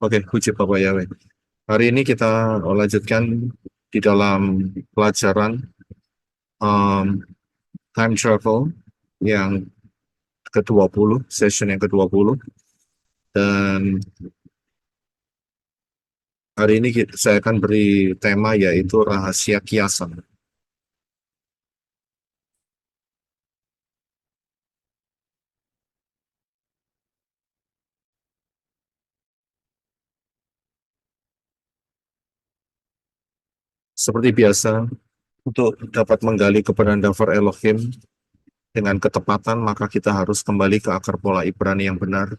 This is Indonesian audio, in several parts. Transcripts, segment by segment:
Oke, puji Bapak Yahweh. Hari ini kita lanjutkan di dalam pelajaran um, time travel yang ke-20, session yang ke-20. Dan hari ini saya akan beri tema yaitu rahasia kiasan. Seperti biasa, untuk dapat menggali kebenaran dasar Elohim dengan ketepatan, maka kita harus kembali ke akar pola Ibrani yang benar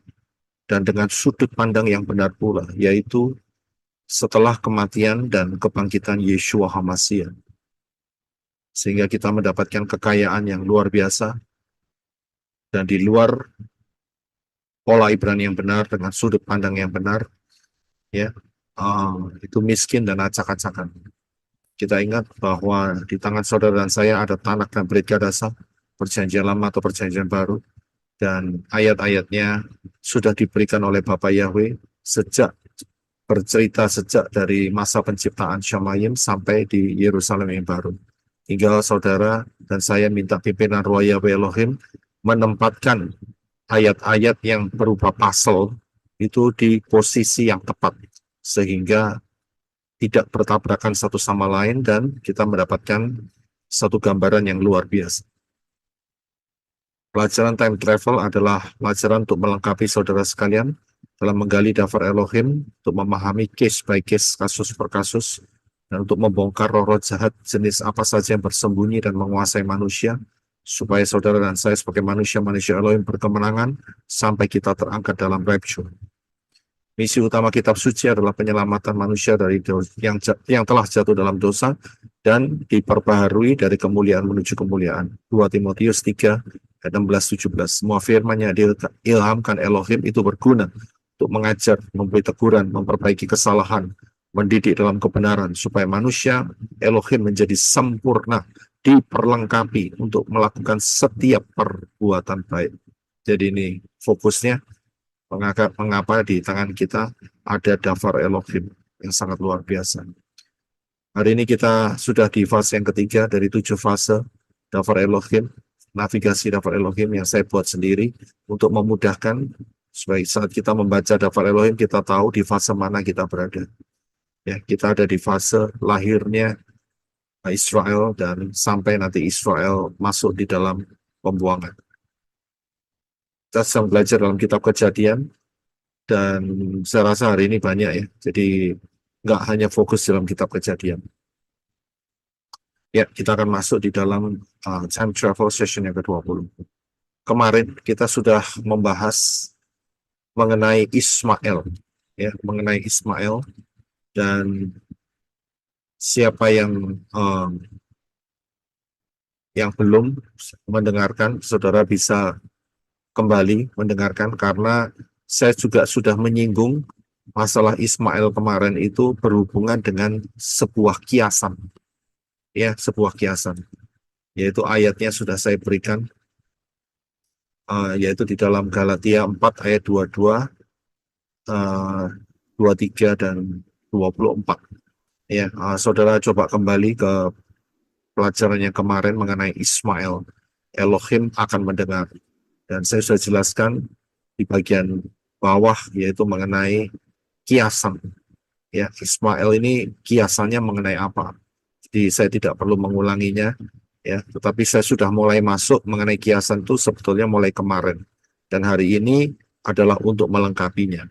dan dengan sudut pandang yang benar pula, yaitu setelah kematian dan kebangkitan Yeshua HaMashiach. Sehingga kita mendapatkan kekayaan yang luar biasa dan di luar pola Ibrani yang benar dengan sudut pandang yang benar, ya, itu miskin dan acak-acakan. Kita ingat bahwa di tangan saudara dan saya ada Tanakh dan Brit Gadasa, perjanjian lama atau perjanjian baru, dan ayat-ayatnya sudah diberikan oleh Bapak Yahweh sejak bercerita sejak dari masa penciptaan Syamayim sampai di Yerusalem yang baru. Tinggal saudara dan saya minta pimpinan Roh Yahweh Elohim menempatkan ayat-ayat yang berupa pasal itu di posisi yang tepat sehingga tidak bertabrakan satu sama lain dan kita mendapatkan satu gambaran yang luar biasa. Pelajaran time travel adalah pelajaran untuk melengkapi saudara sekalian dalam menggali daftar Elohim, untuk memahami case by case, kasus per kasus, dan untuk membongkar roh-roh jahat jenis apa saja yang bersembunyi dan menguasai manusia, supaya saudara dan saya sebagai manusia-manusia Elohim berkemenangan sampai kita terangkat dalam rapture. Misi utama kitab suci adalah penyelamatan manusia dari yang telah jatuh dalam dosa dan diperbaharui dari kemuliaan menuju kemuliaan. 2 Timotius 3 ayat 16-17. Semua firman-Nya diilhamkan Elohim itu berguna untuk mengajar, memberi teguran, memperbaiki kesalahan, mendidik dalam kebenaran supaya manusia Elohim menjadi sempurna, diperlengkapi untuk melakukan setiap perbuatan baik. Jadi ini fokusnya. Mengapa di tangan kita ada daftar Elohim yang sangat luar biasa. Hari ini kita sudah di fase yang ketiga dari 7 fase daftar Elohim, navigasi daftar Elohim yang saya buat sendiri untuk memudahkan supaya saat kita membaca daftar Elohim kita tahu di fase mana kita berada. Ya, kita ada di fase lahirnya Israel dan sampai nanti Israel masuk di dalam pembuangan. Kita sedang belajar dalam kitab Kejadian, dan saya rasa hari ini banyak ya, jadi nggak hanya fokus dalam kitab Kejadian. Ya, kita akan masuk di dalam time travel session yang ke-20. Kemarin kita sudah membahas mengenai Ismail, ya, mengenai Ismail dan siapa yang belum mendengarkan, saudara bisa kembali mendengarkan karena saya juga sudah menyinggung masalah Ismail kemarin itu berhubungan dengan sebuah kiasan, ya, sebuah kiasan, yaitu ayatnya sudah saya berikan, yaitu di dalam Galatia 4 ayat 22, 23 dan 24. Ya, saudara coba kembali ke pelajaran yang kemarin mengenai Ismail. Elohim akan mendengar. Dan saya sudah jelaskan di bagian bawah yaitu mengenai kiasan. Ya, Ismail ini kiasannya mengenai apa? Jadi saya tidak perlu mengulanginya, ya. Tetapi saya sudah mulai masuk mengenai kiasan itu sebetulnya mulai kemarin. Dan hari ini adalah untuk melengkapinya.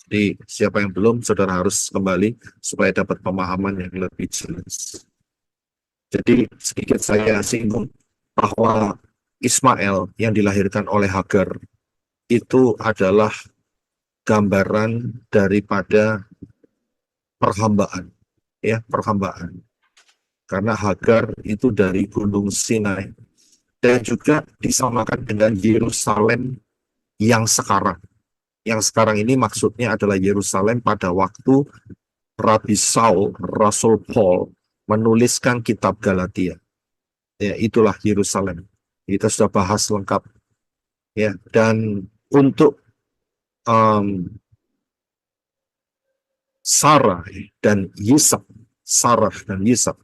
Jadi siapa yang belum, saudara harus kembali supaya dapat pemahaman yang lebih jelas. Jadi sedikit saya singgung bahwa Ismail yang dilahirkan oleh Hagar itu adalah gambaran daripada perhambaan, ya, perhambaan. Karena Hagar itu dari Gunung Sinai dan juga disamakan dengan Yerusalem yang sekarang. Yang sekarang ini maksudnya adalah Yerusalem pada waktu Rabi Saul, Rasul Paul menuliskan kitab Galatia. Ya, itulah Yerusalem. Kita sudah bahas lengkap, ya. Dan untuk Sarah dan Yisak, Sarah dan Yisak,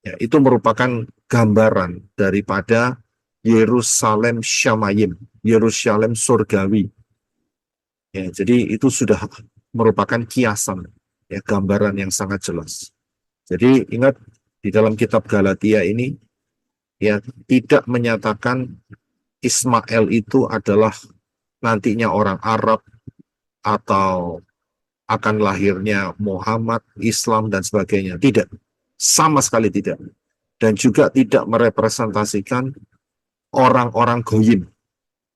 ya, itu merupakan gambaran daripada Yerusalem Syamayim, Yerusalem surgawi. Ya, jadi itu sudah merupakan kiasan, ya, gambaran yang sangat jelas. Jadi ingat di dalam kitab Galatia ini, ya, tidak menyatakan Ismail itu adalah nantinya orang Arab atau akan lahirnya Muhammad, Islam, dan sebagainya. Tidak. Sama sekali tidak. Dan juga tidak merepresentasikan orang-orang goyim.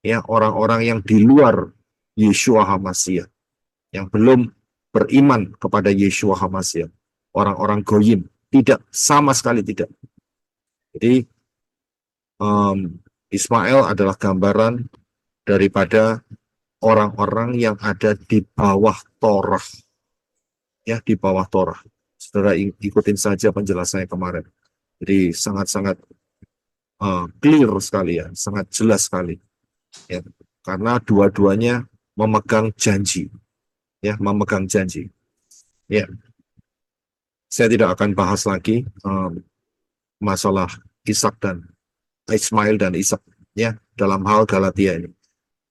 Ya, orang-orang yang di luar Yeshua HaMashiach. Yang belum beriman kepada Yeshua HaMashiach. Orang-orang goyim. Tidak. Sama sekali tidak. Jadi, Ismail adalah gambaran daripada orang-orang yang ada di bawah Torah, ya, di bawah Torah. Saudara ikutin saja penjelasannya kemarin. Jadi sangat-sangat clear sekali, ya, sangat jelas sekali, ya, karena dua-duanya memegang janji, ya, memegang janji. Ya, saya tidak akan bahas lagi masalah Ishak dan Ismail dan Ishak, ya, dalam hal Galatia ini.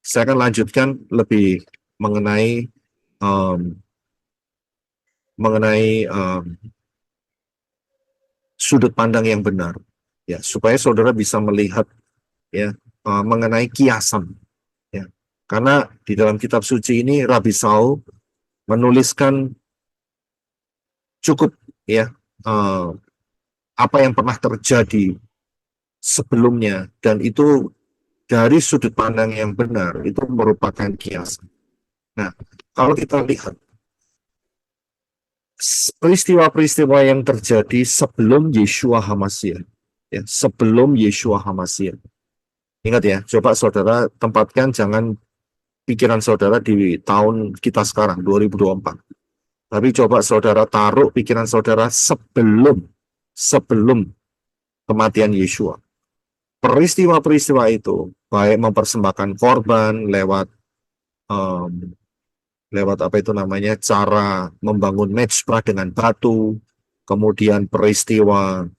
Saya akan lanjutkan lebih mengenai sudut pandang yang benar, ya, supaya saudara bisa melihat, ya, mengenai kiasan, ya, karena di dalam kitab suci ini Rabi Saul menuliskan cukup, ya, apa yang pernah terjadi sebelumnya, dan itu dari sudut pandang yang benar, itu merupakan kiasan. Nah, kalau kita lihat peristiwa-peristiwa yang terjadi sebelum Yeshua HaMashiach, ya, sebelum Yeshua HaMashiach. Ingat, ya, coba saudara tempatkan, jangan pikiran saudara di tahun kita sekarang, 2024. Tapi coba saudara taruh pikiran saudara sebelum kematian Yeshua. Peristiwa-peristiwa itu, baik mempersembahkan korban lewat apa itu namanya, cara membangun mezbah dengan batu, kemudian peristiwa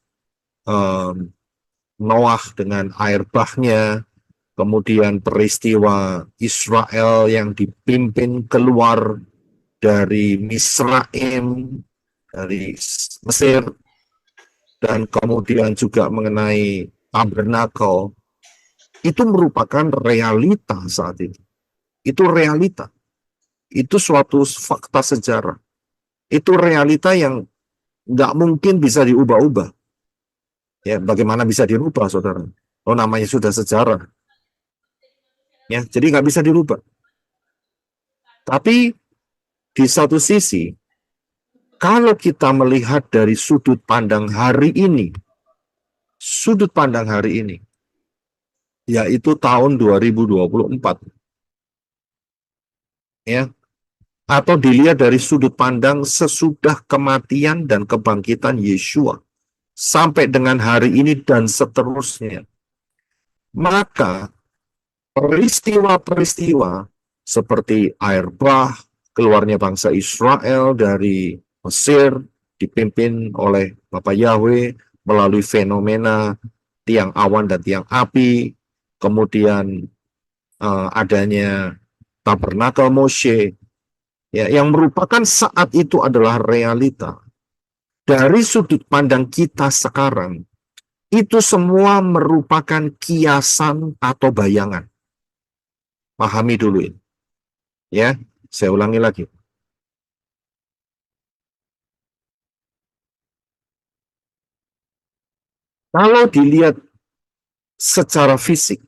Noah dengan air bahnya, kemudian peristiwa Israel yang dipimpin keluar dari Misraim, dari Mesir, dan kemudian juga mengenai tabernakel, itu merupakan realita saat itu. Itu realita. Itu suatu fakta sejarah. Itu realita yang nggak mungkin bisa diubah-ubah. Ya, bagaimana bisa dirubah, saudara? Oh, namanya sudah sejarah. Ya, jadi nggak bisa dirubah. Tapi di satu sisi, kalau kita melihat dari sudut pandang hari ini, yaitu tahun 2024, ya, atau dilihat dari sudut pandang sesudah kematian dan kebangkitan Yeshua sampai dengan hari ini dan seterusnya, maka peristiwa-peristiwa seperti air bah, keluarnya bangsa Israel dari Mesir dipimpin oleh Bapak Yahweh melalui fenomena tiang awan dan tiang api, kemudian adanya tabernakel Moshe, ya, yang merupakan saat itu adalah realita. Dari sudut pandang kita sekarang, itu semua merupakan kiasan atau bayangan. Pahami dulu ini. Ya, saya ulangi lagi. Kalau dilihat secara fisik,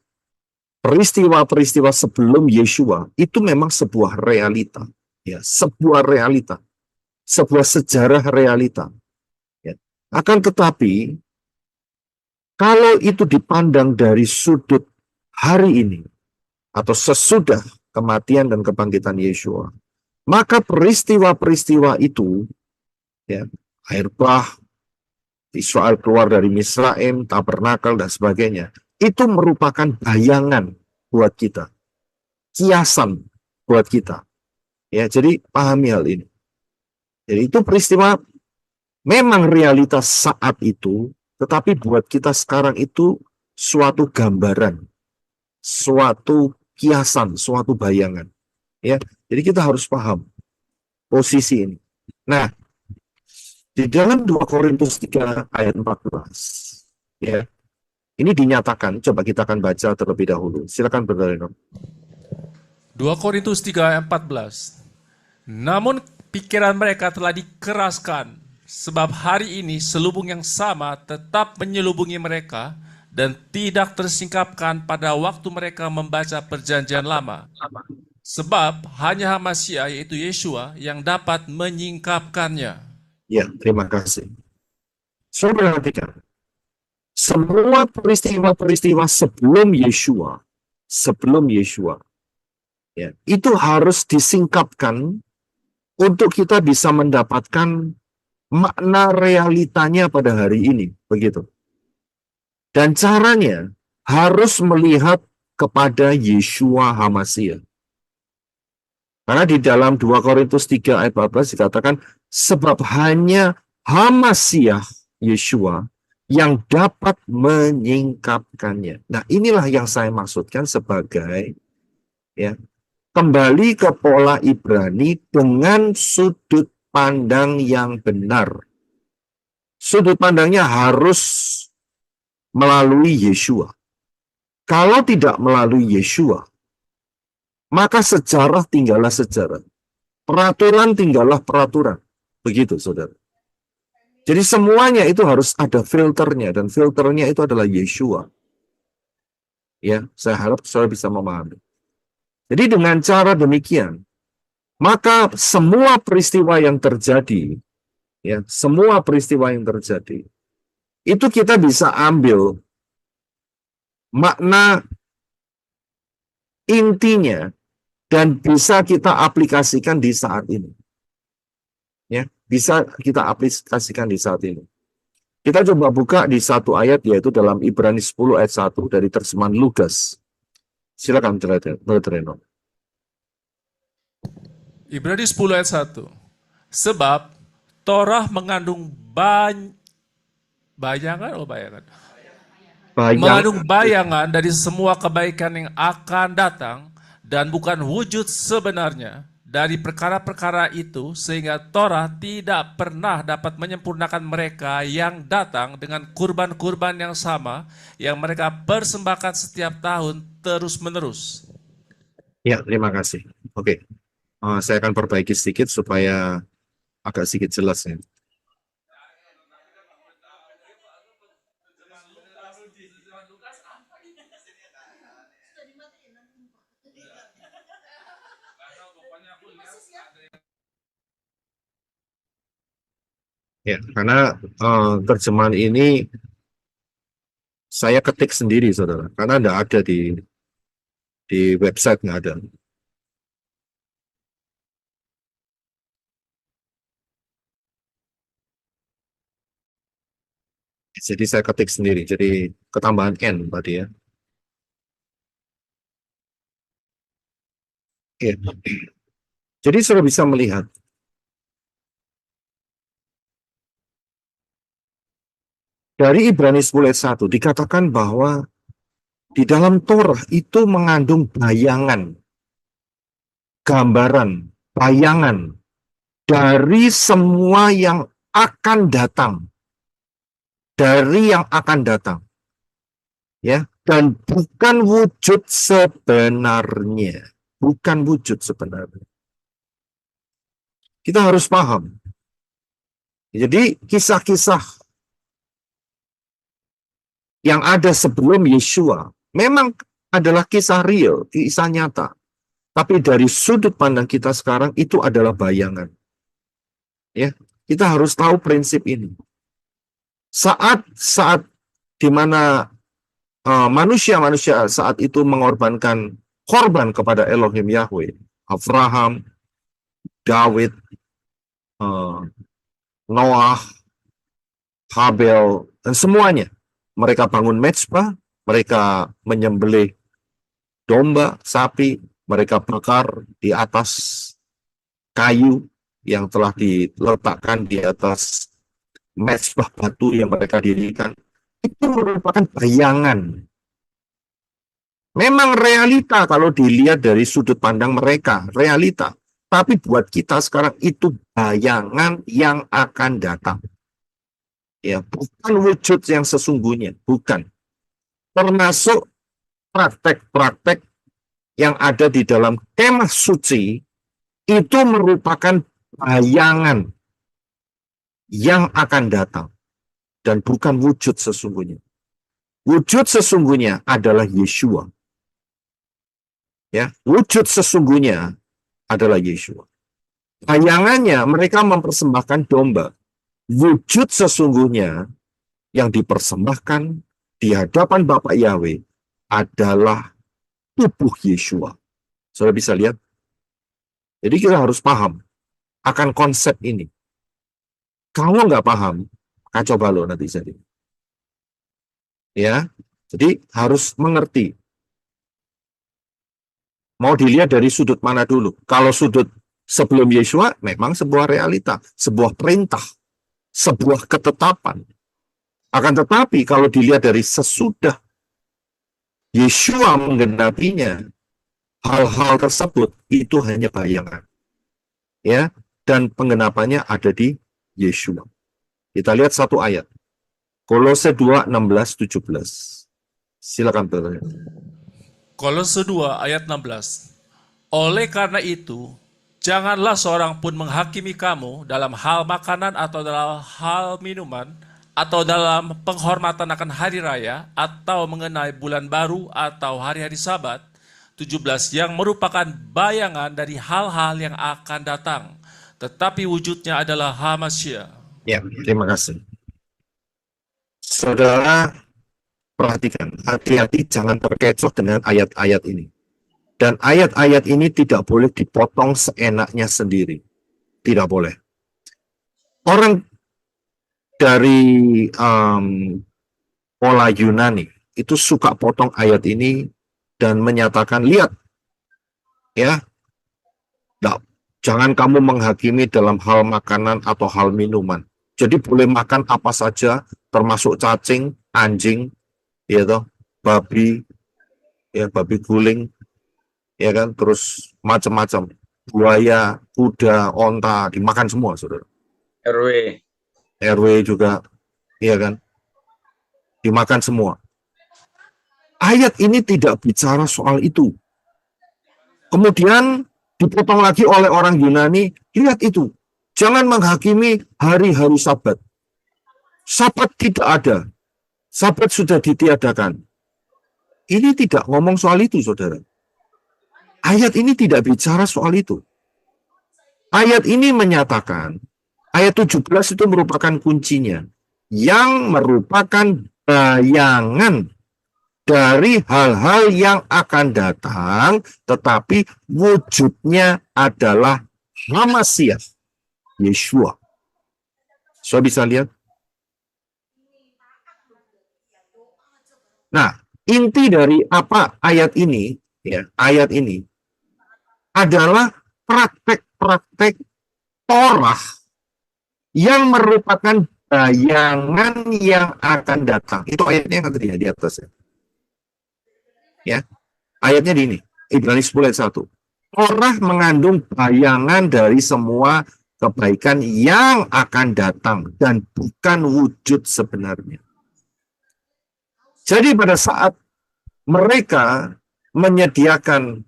peristiwa-peristiwa sebelum Yeshua itu memang sebuah realita, ya, sebuah realita, sebuah sejarah realita. Ya. Akan tetapi, kalau itu dipandang dari sudut hari ini atau sesudah kematian dan kebangkitan Yeshua, maka peristiwa-peristiwa itu, ya, air bah, Israel keluar dari Misraim, tabernakel, dan sebagainya, itu merupakan bayangan buat kita, kiasan. buat kita. Ya, jadi pahami hal ini. Jadi itu peristiwa memang realitas saat itu, tetapi buat kita sekarang itu suatu gambaran, suatu kiasan, suatu bayangan. Ya, jadi kita harus paham posisi ini. Nah, di dalam 2 Korintus 3 ayat 14, ya, ini dinyatakan, coba kita akan baca terlebih dahulu. Silakan Brother Reno. 2 Korintus 3 ayat 14. Namun pikiran mereka telah dikeraskan, sebab hari ini selubung yang sama tetap menyelubungi mereka dan tidak tersingkapkan pada waktu mereka membaca perjanjian lama. Sebab hanya Hamasia yaitu Yeshua yang dapat menyingkapkannya. Ya, terima kasih. Saudara perhatikan, semua peristiwa-peristiwa sebelum Yeshua, ya, itu harus disingkapkan untuk kita bisa mendapatkan makna realitanya pada hari ini, begitu. Dan caranya harus melihat kepada Yeshua Hamasia. Karena di dalam 2 Korintus 3 ayat 14 dikatakan, sebab hanya Hamasia Yeshua yang dapat menyingkapkannya. Nah, inilah yang saya maksudkan sebagai, ya, kembali ke pola Ibrani dengan sudut pandang yang benar. Sudut pandangnya harus melalui Yeshua. Kalau tidak melalui Yeshua, maka sejarah tinggallah sejarah. Peraturan tinggallah peraturan. Begitu, saudara. Jadi semuanya itu harus ada filternya, dan filternya itu adalah Yeshua. Ya, saya harap saudara bisa memahami. Jadi dengan cara demikian, maka semua peristiwa yang terjadi, ya, semua peristiwa yang terjadi, itu kita bisa ambil makna intinya dan bisa kita aplikasikan di saat ini. Ya, bisa kita aplikasikan di saat ini. Kita coba buka di satu ayat, yaitu dalam Ibrani 10 ayat 1 dari terjemahan Lukas. Silakan Brother Reno. Ibrani 10 ayat 1. Sebab Torah mengandung bayangan. Mengandung bayangan dari semua kebaikan yang akan datang dan bukan wujud sebenarnya dari perkara-perkara itu, sehingga Torah tidak pernah dapat menyempurnakan mereka yang datang dengan kurban-kurban yang sama yang mereka persembahkan setiap tahun terus-menerus. Ya, terima kasih. Oke, saya akan perbaiki sedikit supaya agak sedikit jelas ya. Ya, karena terjemahan ini saya ketik sendiri, saudara, karena tidak ada di website, nggak ada. Jadi saya ketik sendiri, jadi ketambahan N tadi ya. Ya. Jadi sudah bisa melihat dari Ibrani 10 ayat 1 dikatakan bahwa di dalam Torah itu mengandung bayangan, gambaran, bayangan dari semua yang akan datang. Dari yang akan datang. Ya, dan bukan wujud sebenarnya. Bukan wujud sebenarnya. Kita harus paham. Jadi kisah-kisah yang ada sebelum Yeshua memang adalah kisah real, kisah nyata. Tapi dari sudut pandang kita sekarang itu adalah bayangan. Ya, kita harus tahu prinsip ini. Saat di mana manusia-manusia saat itu mengorbankan korban kepada Elohim Yahweh, Abraham, Daud, Noah, Habel, dan semuanya. Mereka bangun mezbah, mereka menyembelih domba, sapi, mereka bakar di atas kayu yang telah diletakkan di atas mezbah batu yang mereka dirikan. Itu merupakan bayangan. Memang realita kalau dilihat dari sudut pandang mereka, realita. Tapi buat kita sekarang itu bayangan yang akan datang. Ya, bukan wujud yang sesungguhnya, bukan. Termasuk praktek-praktek yang ada di dalam kemah suci itu merupakan bayangan yang akan datang dan bukan wujud sesungguhnya. Wujud sesungguhnya adalah Yeshua. Ya, wujud sesungguhnya adalah Yeshua. Bayangannya mereka mempersembahkan domba. Wujud sesungguhnya yang dipersembahkan di hadapan Bapak Yahweh adalah tubuh Yeshua. Saudara bisa lihat? Jadi kita harus paham akan konsep ini. Kalau nggak paham, kacau balau nanti jadi. Ya, jadi harus mengerti. Mau dilihat dari sudut mana dulu? Kalau sudut sebelum Yeshua, memang sebuah realita, sebuah perintah, sebuah ketetapan. Akan tetapi kalau dilihat dari sesudah Yeshua menggenapinya, hal-hal tersebut itu hanya bayangan. Ya, dan penggenapannya ada di Yeshua. Kita lihat satu ayat. Kolose 2, 16, 17. Silakan Brother. Kolose 2 ayat 16. Oleh karena itu, janganlah seorang pun menghakimi kamu dalam hal makanan atau dalam hal minuman, atau dalam penghormatan akan hari raya, atau mengenai bulan baru atau hari-hari sabat, 17, yang merupakan bayangan dari hal-hal yang akan datang, tetapi wujudnya adalah Hamasya. Ya, terima kasih. Saudara, perhatikan, hati-hati jangan terkecoh dengan ayat-ayat ini. Dan ayat-ayat ini tidak boleh dipotong seenaknya sendiri. Tidak boleh. Orang dari pola Yunani itu suka potong ayat ini dan menyatakan, lihat, ya, jangan kamu menghakimi dalam hal makanan atau hal minuman. Jadi boleh makan apa saja, termasuk cacing, anjing, ya toh, babi, ya babi guling, ya kan, terus macam-macam, buaya, kuda, onta, dimakan semua, saudara. RW juga, ya kan, dimakan semua. Ayat ini tidak bicara soal itu. Kemudian dipotong lagi oleh orang Yunani, lihat itu, jangan menghakimi hari-hari Sabat. Sabat tidak ada. Sabat sudah ditiadakan. Ini tidak ngomong soal itu, saudara. Ayat ini tidak bicara soal itu. Ayat ini menyatakan, ayat 17 itu merupakan kuncinya, yang merupakan bayangan dari hal-hal yang akan datang, tetapi wujudnya adalah Hamasya, Yeshua. So bisa lihat? Nah, inti dari apa ayat ini, ya, ayat ini adalah praktek-praktek Torah yang merupakan bayangan yang akan datang. Itu ayatnya yang tadi ya, di atas ya. Ya, ayatnya di ini, Ibrani 10 ayat 1. Torah mengandung bayangan dari semua kebaikan yang akan datang dan bukan wujud sebenarnya. Jadi pada saat mereka menyediakan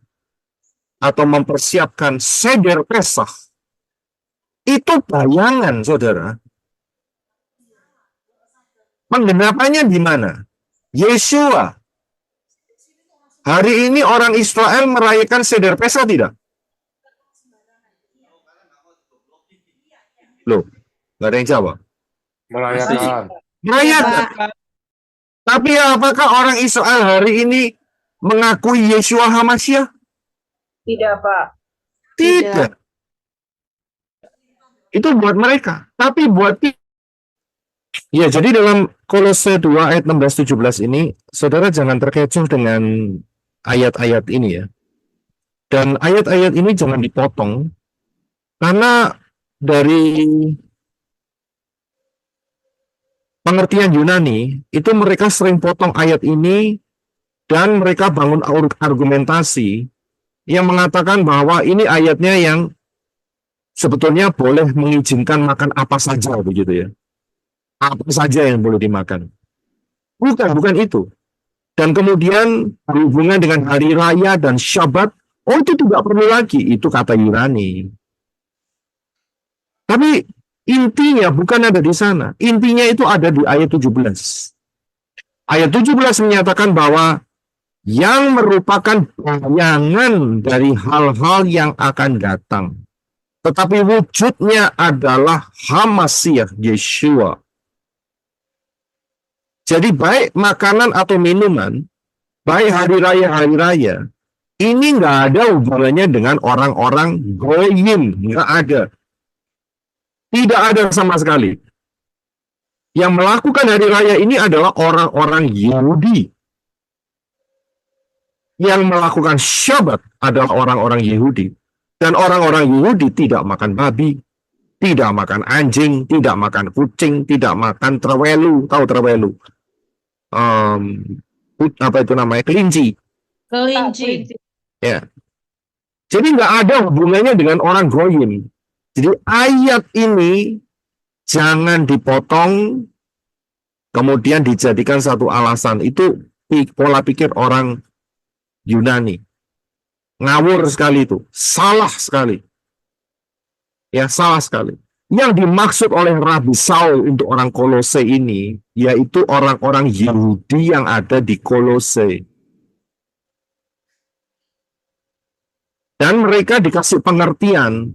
atau mempersiapkan seder Pesach, itu bayangan, saudara. Penggenapannya di mana? Yeshua. Hari ini orang Israel merayakan seder Pesach tidak? Loh, nggak ada yang jawab. Merayakan. Merayakan. Tapi apakah orang Israel hari ini mengakui Yeshua Hamasya? Tidak, Pak. Tidak. Itu buat mereka. Tapi buat kita. Ya, jadi dalam Kolose 2 ayat 16-17 ini, saudara jangan terkecoh dengan ayat-ayat ini ya. Dan ayat-ayat ini jangan dipotong, karena dari pengertian Yunani, itu mereka sering potong ayat ini, dan mereka bangun argumentasi yang mengatakan bahwa ini ayatnya yang sebetulnya boleh mengizinkan makan apa saja begitu ya. Apa saja yang boleh dimakan. Bukan itu. Dan kemudian berhubungan dengan hari raya dan Syabat, oh itu tidak perlu lagi, itu kata Yunani. Tapi intinya bukan ada di sana. Intinya itu ada di ayat 17. Ayat 17 menyatakan bahwa yang merupakan bayangan dari hal-hal yang akan datang. Tetapi wujudnya adalah Hamasiah, Yeshua. Jadi baik makanan atau minuman, baik hari raya, ini nggak ada hubungannya dengan orang-orang goyim, nggak ada. Tidak ada sama sekali. Yang melakukan hari raya ini adalah orang-orang Yahudi. Yang melakukan Syabat adalah orang-orang Yahudi. Dan orang-orang Yahudi tidak makan babi, tidak makan anjing, tidak makan kucing, tidak makan terwelu. Tahu terwelu? Apa itu namanya? Kelinci. Kelinci. Ya. Jadi nggak ada hubungannya dengan orang goyim. Jadi ayat ini jangan dipotong, kemudian dijadikan satu alasan. Itu pola pikir orang Yunani. Ngawur sekali itu. Salah sekali. Ya, salah sekali. Yang dimaksud oleh Rabi Saul untuk orang Kolose ini, yaitu orang-orang Yahudi yang ada di Kolose. Dan mereka dikasih pengertian.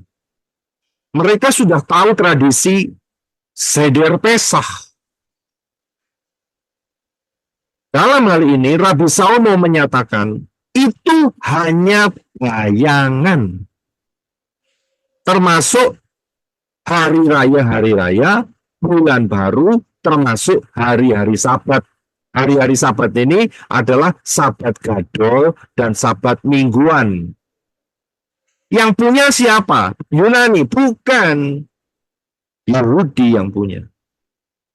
Mereka sudah tahu tradisi Seder Pesah. Dalam hal ini, Rabi Saul mau menyatakan, itu hanya bayangan. Termasuk hari raya, bulan baru, termasuk hari-hari Sabat. Hari-hari Sabat ini adalah Sabat Gadol dan Sabat Mingguan. Yang punya siapa? Yunani, bukan Yahudi yang punya.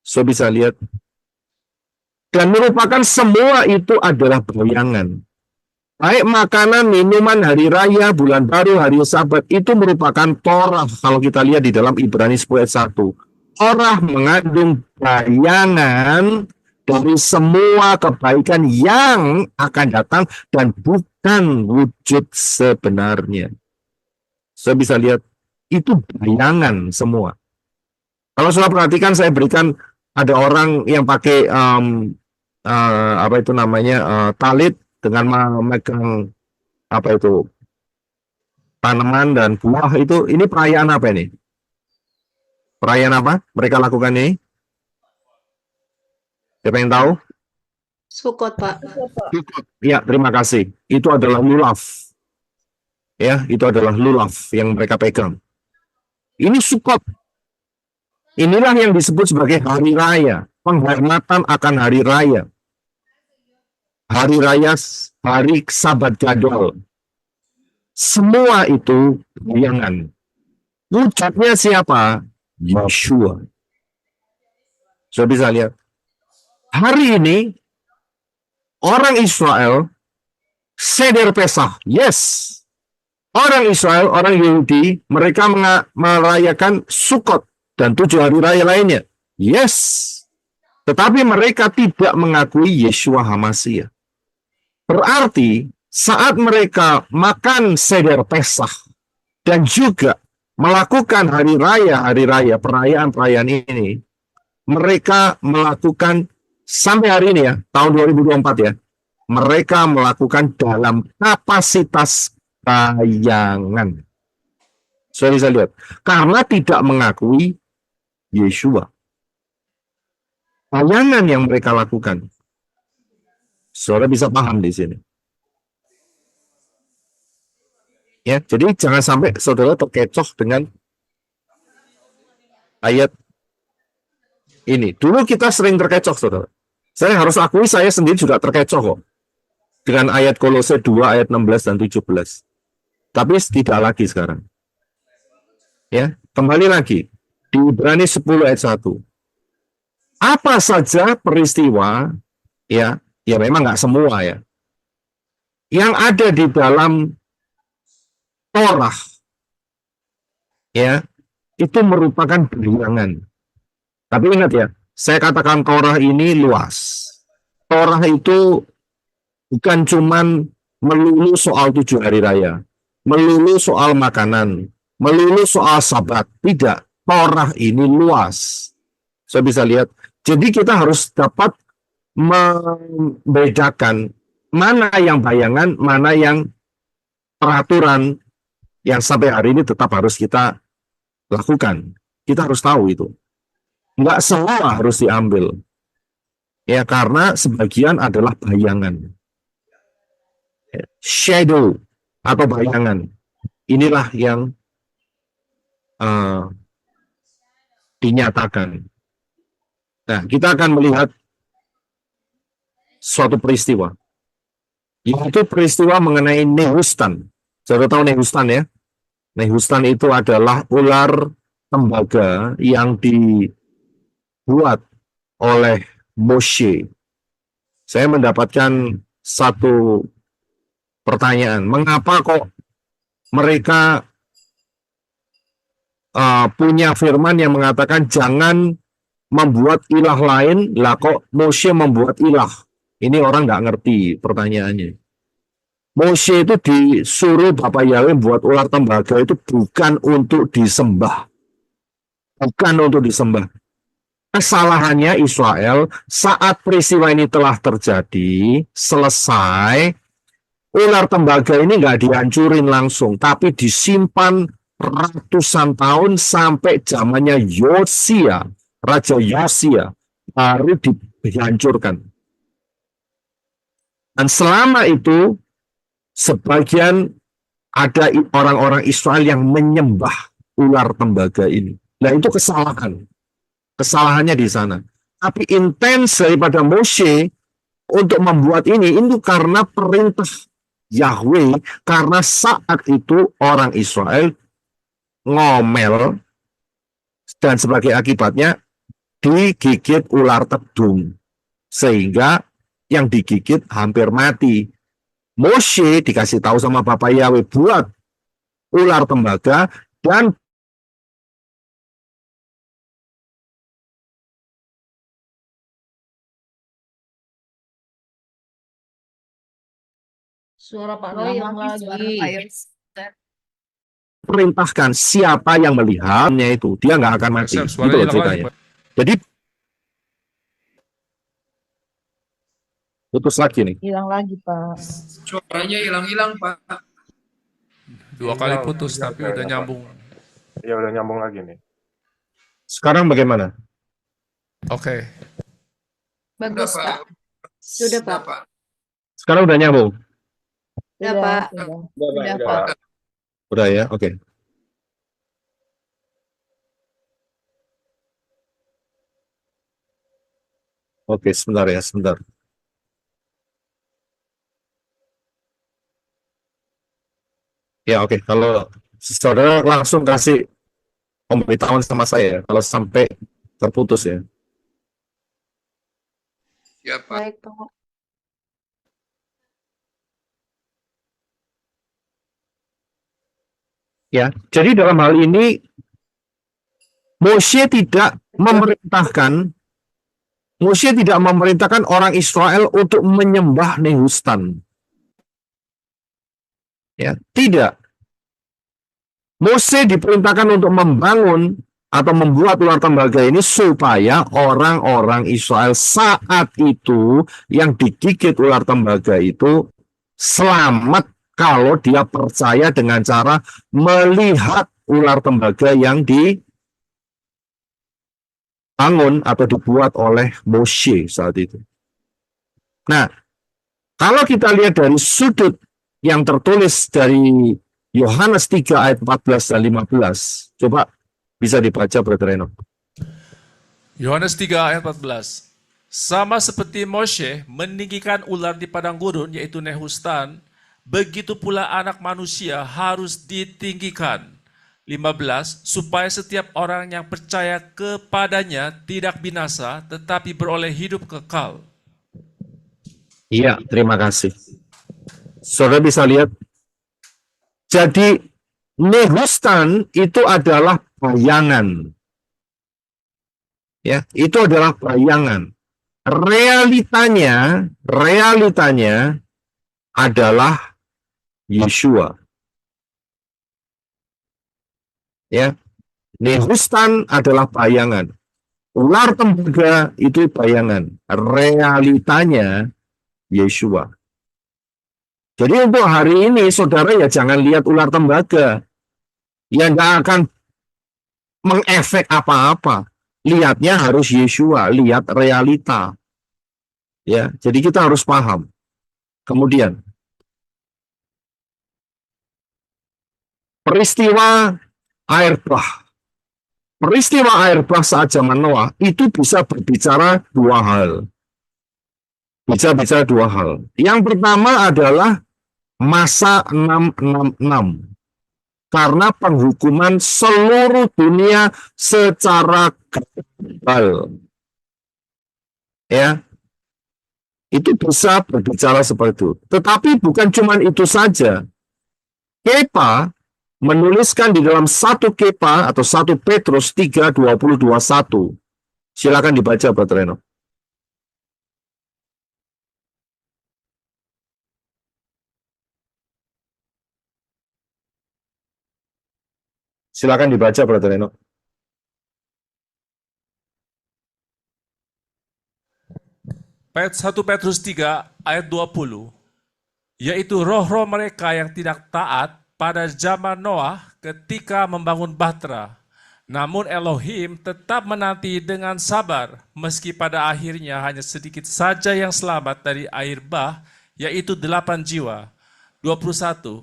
So bisa lihat. Dan merupakan semua itu adalah bayangan. Baik makanan, minuman, hari raya, bulan baru, hari Sabat, itu merupakan Torah. Kalau kita lihat di dalam Ibrani 10 ayat 1. Torah mengandung bayangan dari semua kebaikan yang akan datang dan bukan wujud sebenarnya. Saya bisa lihat, itu bayangan semua. Kalau saudara perhatikan, saya berikan, ada orang yang pakai apa itu namanya, talit, dengan memegang apa itu tanaman dan buah itu, ini perayaan apa ini? Perayaan apa mereka lakukan ini? Siapa yang tahu? Sukot, Pak. Ya, terima kasih. Itu adalah lulaf. Ya, itu adalah lulaf yang mereka pegang. Ini Sukot. Inilah yang disebut sebagai hari raya, penghormatan akan hari raya. Hari raya, hari Sabat Gadol. Semua itu bayangan. Wujudnya siapa? Yeshua. Sudah bisa lihat. Hari ini, orang Israel, Seder Pesah. Yes. Orang Israel, orang Yahudi, mereka merayakan Sukot dan 7 hari raya lainnya. Yes. Tetapi mereka tidak mengakui Yeshua HaMashiach. Berarti saat mereka makan Seder Pesah dan juga melakukan hari raya, perayaan-perayaan ini, mereka melakukan sampai hari ini ya, tahun 2024 ya, mereka melakukan dalam kapasitas bayangan. Saya bisa lihat, karena tidak mengakui Yeshua. Bayangan yang mereka lakukan. Saudara bisa paham di sini. Ya, jadi jangan sampai saudara terkecoh dengan ayat ini. Dulu kita sering terkecoh, saudara. Saya harus akui saya sendiri juga terkecoh kok. Dengan ayat Kolose 2 ayat 16 dan 17. Tapi tidak lagi sekarang. Ya, kembali lagi di Ibrani 10 ayat 1. Apa saja peristiwa, ya, ya memang nggak semua ya, yang ada di dalam Torah, ya, itu merupakan bilangan. Tapi ingat ya, saya katakan Torah ini luas. Torah itu bukan cuman melulu soal 7 hari raya, melulu soal makanan, melulu soal sabat. Tidak, Torah ini luas. Saya bisa lihat. Jadi kita harus dapat membedakan mana yang bayangan, mana yang peraturan yang sampai hari ini tetap harus kita lakukan. Kita harus tahu itu. Enggak semua harus diambil. Ya, karena sebagian adalah bayangan. Shadow atau bayangan. Inilah yang dinyatakan. Nah, kita akan melihat suatu peristiwa. Yaitu peristiwa mengenai Nehustan. Saudara tahu Nehustan ya? Nehustan itu adalah ular tembaga yang dibuat oleh Moshe. Saya mendapatkan satu pertanyaan. Mengapa kok mereka punya firman yang mengatakan jangan membuat ilah lain, lah kok Moshe membuat ilah? Ini orang nggak ngerti pertanyaannya. Moshe itu disuruh Bapak Yahweh buat ular tembaga itu bukan untuk disembah. Bukan untuk disembah. Kesalahannya Israel saat peristiwa ini telah terjadi, selesai, ular tembaga ini nggak dihancurin langsung, tapi disimpan ratusan tahun sampai zamannya Yosia. Raja Yosia baru dihancurkan. Dan selama itu sebagian ada orang-orang Israel yang menyembah ular tembaga ini. Nah, itu kesalahan. Kesalahannya di sana. Tapi intens daripada Moshe untuk membuat ini itu karena perintah Yahweh, karena saat itu orang Israel ngomel dan sebagai akibatnya digigit ular tedung, sehingga yang digigit hampir mati. Moshe dikasih tahu sama Bapak Yahweh buat ular tembaga dan Suara Pak Roy hilang lagi. perintahkan siapa yang melihatnya itu, dia nggak akan mati. Suaranya Itu loh hilang lagi, ceritanya. Pak. Jadi putus lagi nih. Hilang lagi, Pak. Suaranya hilang-hilang, Pak. 2 kali putus, tapi udah nyambung. Ya udah nyambung lagi nih. Sekarang bagaimana? Oke. Bagus, Udah, Pak. Sudah, Pak. Pak. Sekarang udah nyambung? Udah, Pak. Udah. Udah, Pak. Udah ya, oke. Oke, sebentar ya, sebentar. Ya, oke. Kalau saudara langsung kasih pemberitahuan sama saya, kalau sampai terputus ya. Ya, Pak. Baik, Pak. Ya, jadi dalam hal ini Moshe tidak memerintahkan orang Israel untuk menyembah Nehustan. Ya, tidak. Moshe diperintahkan untuk membangun atau membuat ular tembaga ini supaya orang-orang Israel saat itu yang digigit ular tembaga itu selamat kalau dia percaya dengan cara melihat ular tembaga yang dibangun atau dibuat oleh Moshe saat itu. Nah, kalau kita lihat dari sudut yang tertulis dari Yohanes 3 ayat 14 dan 15, coba bisa dibaca, Brother Eno. Yohanes 3 ayat 14. Sama seperti Moshe meninggikan ular di padang gurun, yaitu Nehustan, begitu pula anak manusia harus ditinggikan. 15. Supaya setiap orang yang percaya kepadanya tidak binasa, tetapi beroleh hidup kekal. Iya, terima kasih. Saudara bisa lihat, jadi nehustan itu adalah bayangan. Ya, itu adalah bayangan. Realitanya adalah Yeshua. Ya, nehustan adalah bayangan. Ular tembaga itu bayangan. Realitanya Yeshua. Jadi untuk hari ini, saudara ya jangan lihat ular tembaga. Ya nggak akan mengefek apa-apa. Lihatnya harus Yeshua, lihat realita. Ya, jadi kita harus paham. Kemudian, peristiwa air bah. Peristiwa air bah saat zaman Noah itu bisa berbicara dua hal. Bisa bicara dua hal. Yang pertama adalah masa 666. Karena penghukuman seluruh dunia secara global. Ya. Itu bisa berbicara seperti itu. Tetapi bukan cuma itu saja. Kepa menuliskan di dalam 1 Kepa atau 1 Petrus 3:20-21. Silakan dibaca, Pak Reno. Silakan dibaca, Brother Reno. Ayat 1 Petrus 3 ayat 20, yaitu roh-roh mereka yang tidak taat pada zaman Noah ketika membangun bahtera. Namun Elohim tetap menanti dengan sabar, meski pada akhirnya hanya sedikit saja yang selamat dari air bah, yaitu 8 jiwa. 21,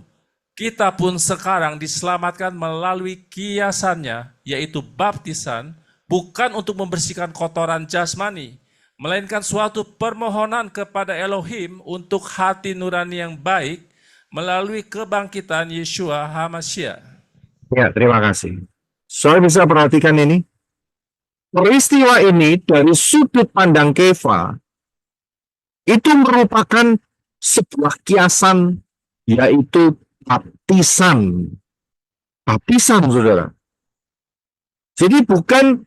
kita pun sekarang diselamatkan melalui kiasannya, yaitu baptisan, bukan untuk membersihkan kotoran jasmani, melainkan suatu permohonan kepada Elohim untuk hati nurani yang baik melalui kebangkitan Yeshua HaMashiach. Ya, terima kasih. Saya bisa perhatikan ini. Peristiwa ini dari sudut pandang Kefa itu merupakan sebuah kiasan, yaitu baptisan. Baptisan, saudara. Jadi bukan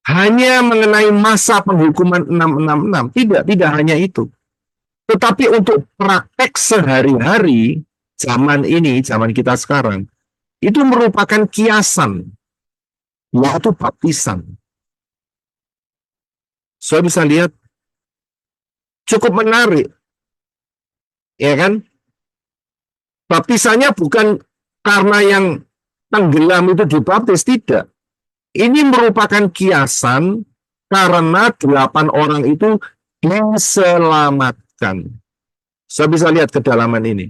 hanya mengenai masa penghukuman 666. Tidak hanya itu. Tetapi untuk praktek sehari-hari, zaman ini, zaman kita sekarang, itu merupakan kiasan, yaitu baptisan. Saya bisa lihat, cukup menarik. Ya kan? Baptisannya bukan karena yang tenggelam itu dibaptis, tidak. Ini merupakan kiasan karena 8 orang itu diselamatkan. Saya bisa lihat kedalaman ini.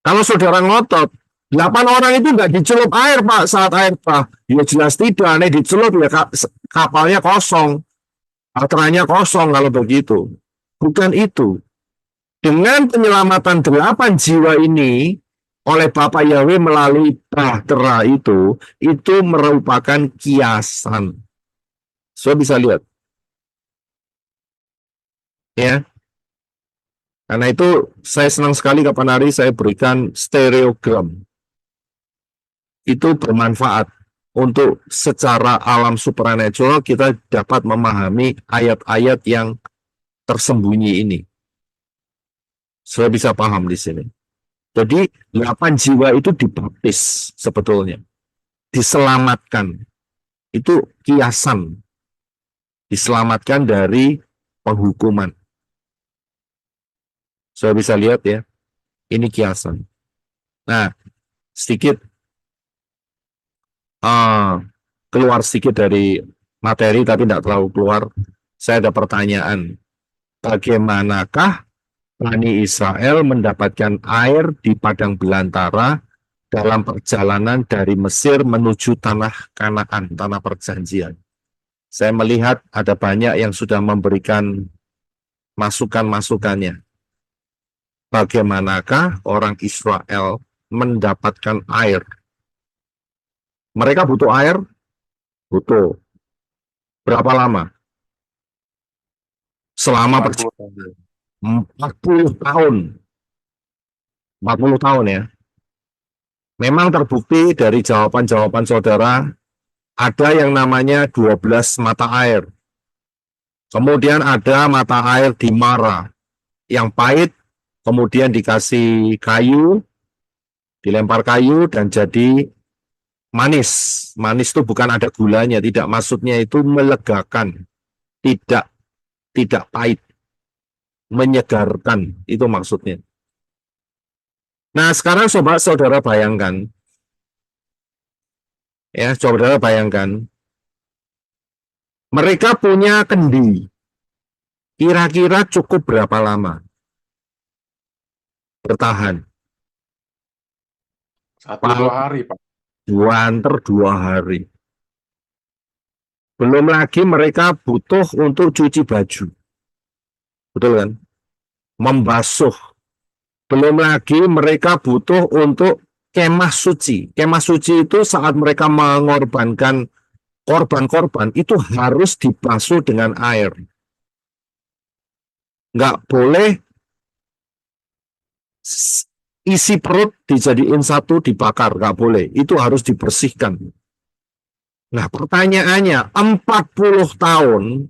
Kalau saudara ngotot, 8 orang itu nggak dicelup air, Pak, saat air bah. Ya jelas tidak, nih dicelup ya kapalnya kosong. Baterainya kosong kalau begitu. Bukan itu. Dengan penyelamatan 8 jiwa ini oleh Bapak Yahweh melalui bahtera itu merupakan kiasan. Saya bisa lihat. Ya. Karena itu saya senang sekali kapan hari saya berikan stereogram. Itu bermanfaat untuk secara alam supernatural kita dapat memahami ayat-ayat yang tersembunyi ini. Saya bisa paham di sini. Jadi 8 jiwa itu dibaptis sebetulnya. Diselamatkan. Itu kiasan. Diselamatkan dari penghukuman. Saya bisa lihat ya. Ini kiasan. Nah, sedikit keluar sedikit dari materi tapi tidak terlalu keluar. Saya ada pertanyaan. Bagaimanakah Bani Israel mendapatkan air di padang belantara dalam perjalanan dari Mesir menuju tanah Kanaan, tanah perjanjian? Saya melihat ada banyak yang sudah memberikan masukan-masukannya. bagaimanakah orang Israel mendapatkan air? Mereka butuh air? Butuh. Berapa lama? Selama 40 tahun. 40 tahun. 40 tahun ya. Memang terbukti dari jawaban-jawaban saudara, ada yang namanya 12 mata air. Kemudian ada mata air di Mara, yang pahit, kemudian dikasih kayu, dilempar kayu, dan jadi manis. Manis itu bukan ada gulanya, tidak, maksudnya itu melegakan, tidak pahit, menyegarkan, itu maksudnya. Nah, sekarang coba saudara bayangkan, ya, saudara bayangkan, mereka punya kendi, kira-kira cukup berapa lama bertahan? 1-2 hari, Pak. Banter 2 hari. Belum lagi mereka butuh untuk cuci baju. Betul kan? Membasuh. Belum lagi mereka butuh untuk kemah suci. Kemah suci itu saat mereka mengorbankan korban-korban, itu harus dibasuh dengan air. Nggak boleh isi perut dijadiin satu dibakar, nggak boleh. Itu harus dibersihkan. Nah, pertanyaannya, 40 tahun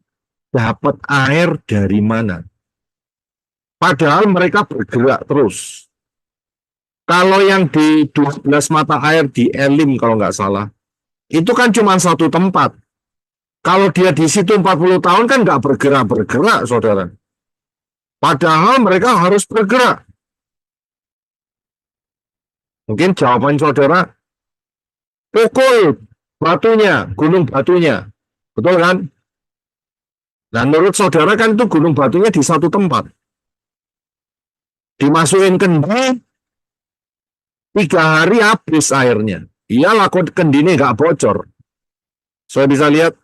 dapat air dari mana? Padahal mereka bergerak terus. Kalau yang di 12 mata air di Elim kalau nggak salah, itu kan cuma satu tempat. Kalau dia di situ 40 tahun kan nggak bergerak-bergerak, saudara. Padahal mereka harus bergerak. Mungkin jawaban saudara, pukul batunya, gunung batunya. Betul kan? Dan menurut saudara kan itu gunung batunya di satu tempat. Dimasukin kendi, 3 hari habis airnya. Iyalah kendini nggak bocor. Saya bisa lihat,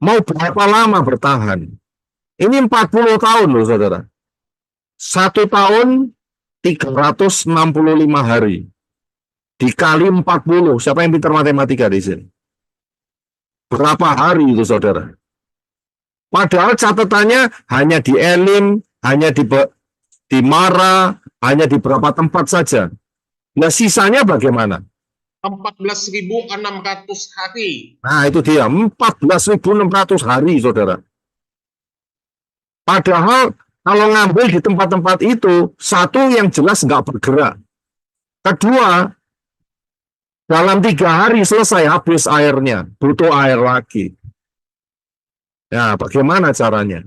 mau berapa lama bertahan? Ini 40 tahun loh saudara. 1 tahun 365 hari. Dikali 40. Siapa yang pintar matematika di sini? Berapa hari itu saudara? Padahal catatannya hanya di Elim, hanya di Mara, hanya di beberapa tempat saja. Nah, sisanya bagaimana? 14.600 hari. Nah, itu dia, 14.600 hari, saudara. Padahal, kalau ngambil di tempat-tempat itu, satu yang jelas nggak bergerak. Kedua, dalam 3 hari selesai habis airnya, butuh air lagi. Nah, bagaimana caranya?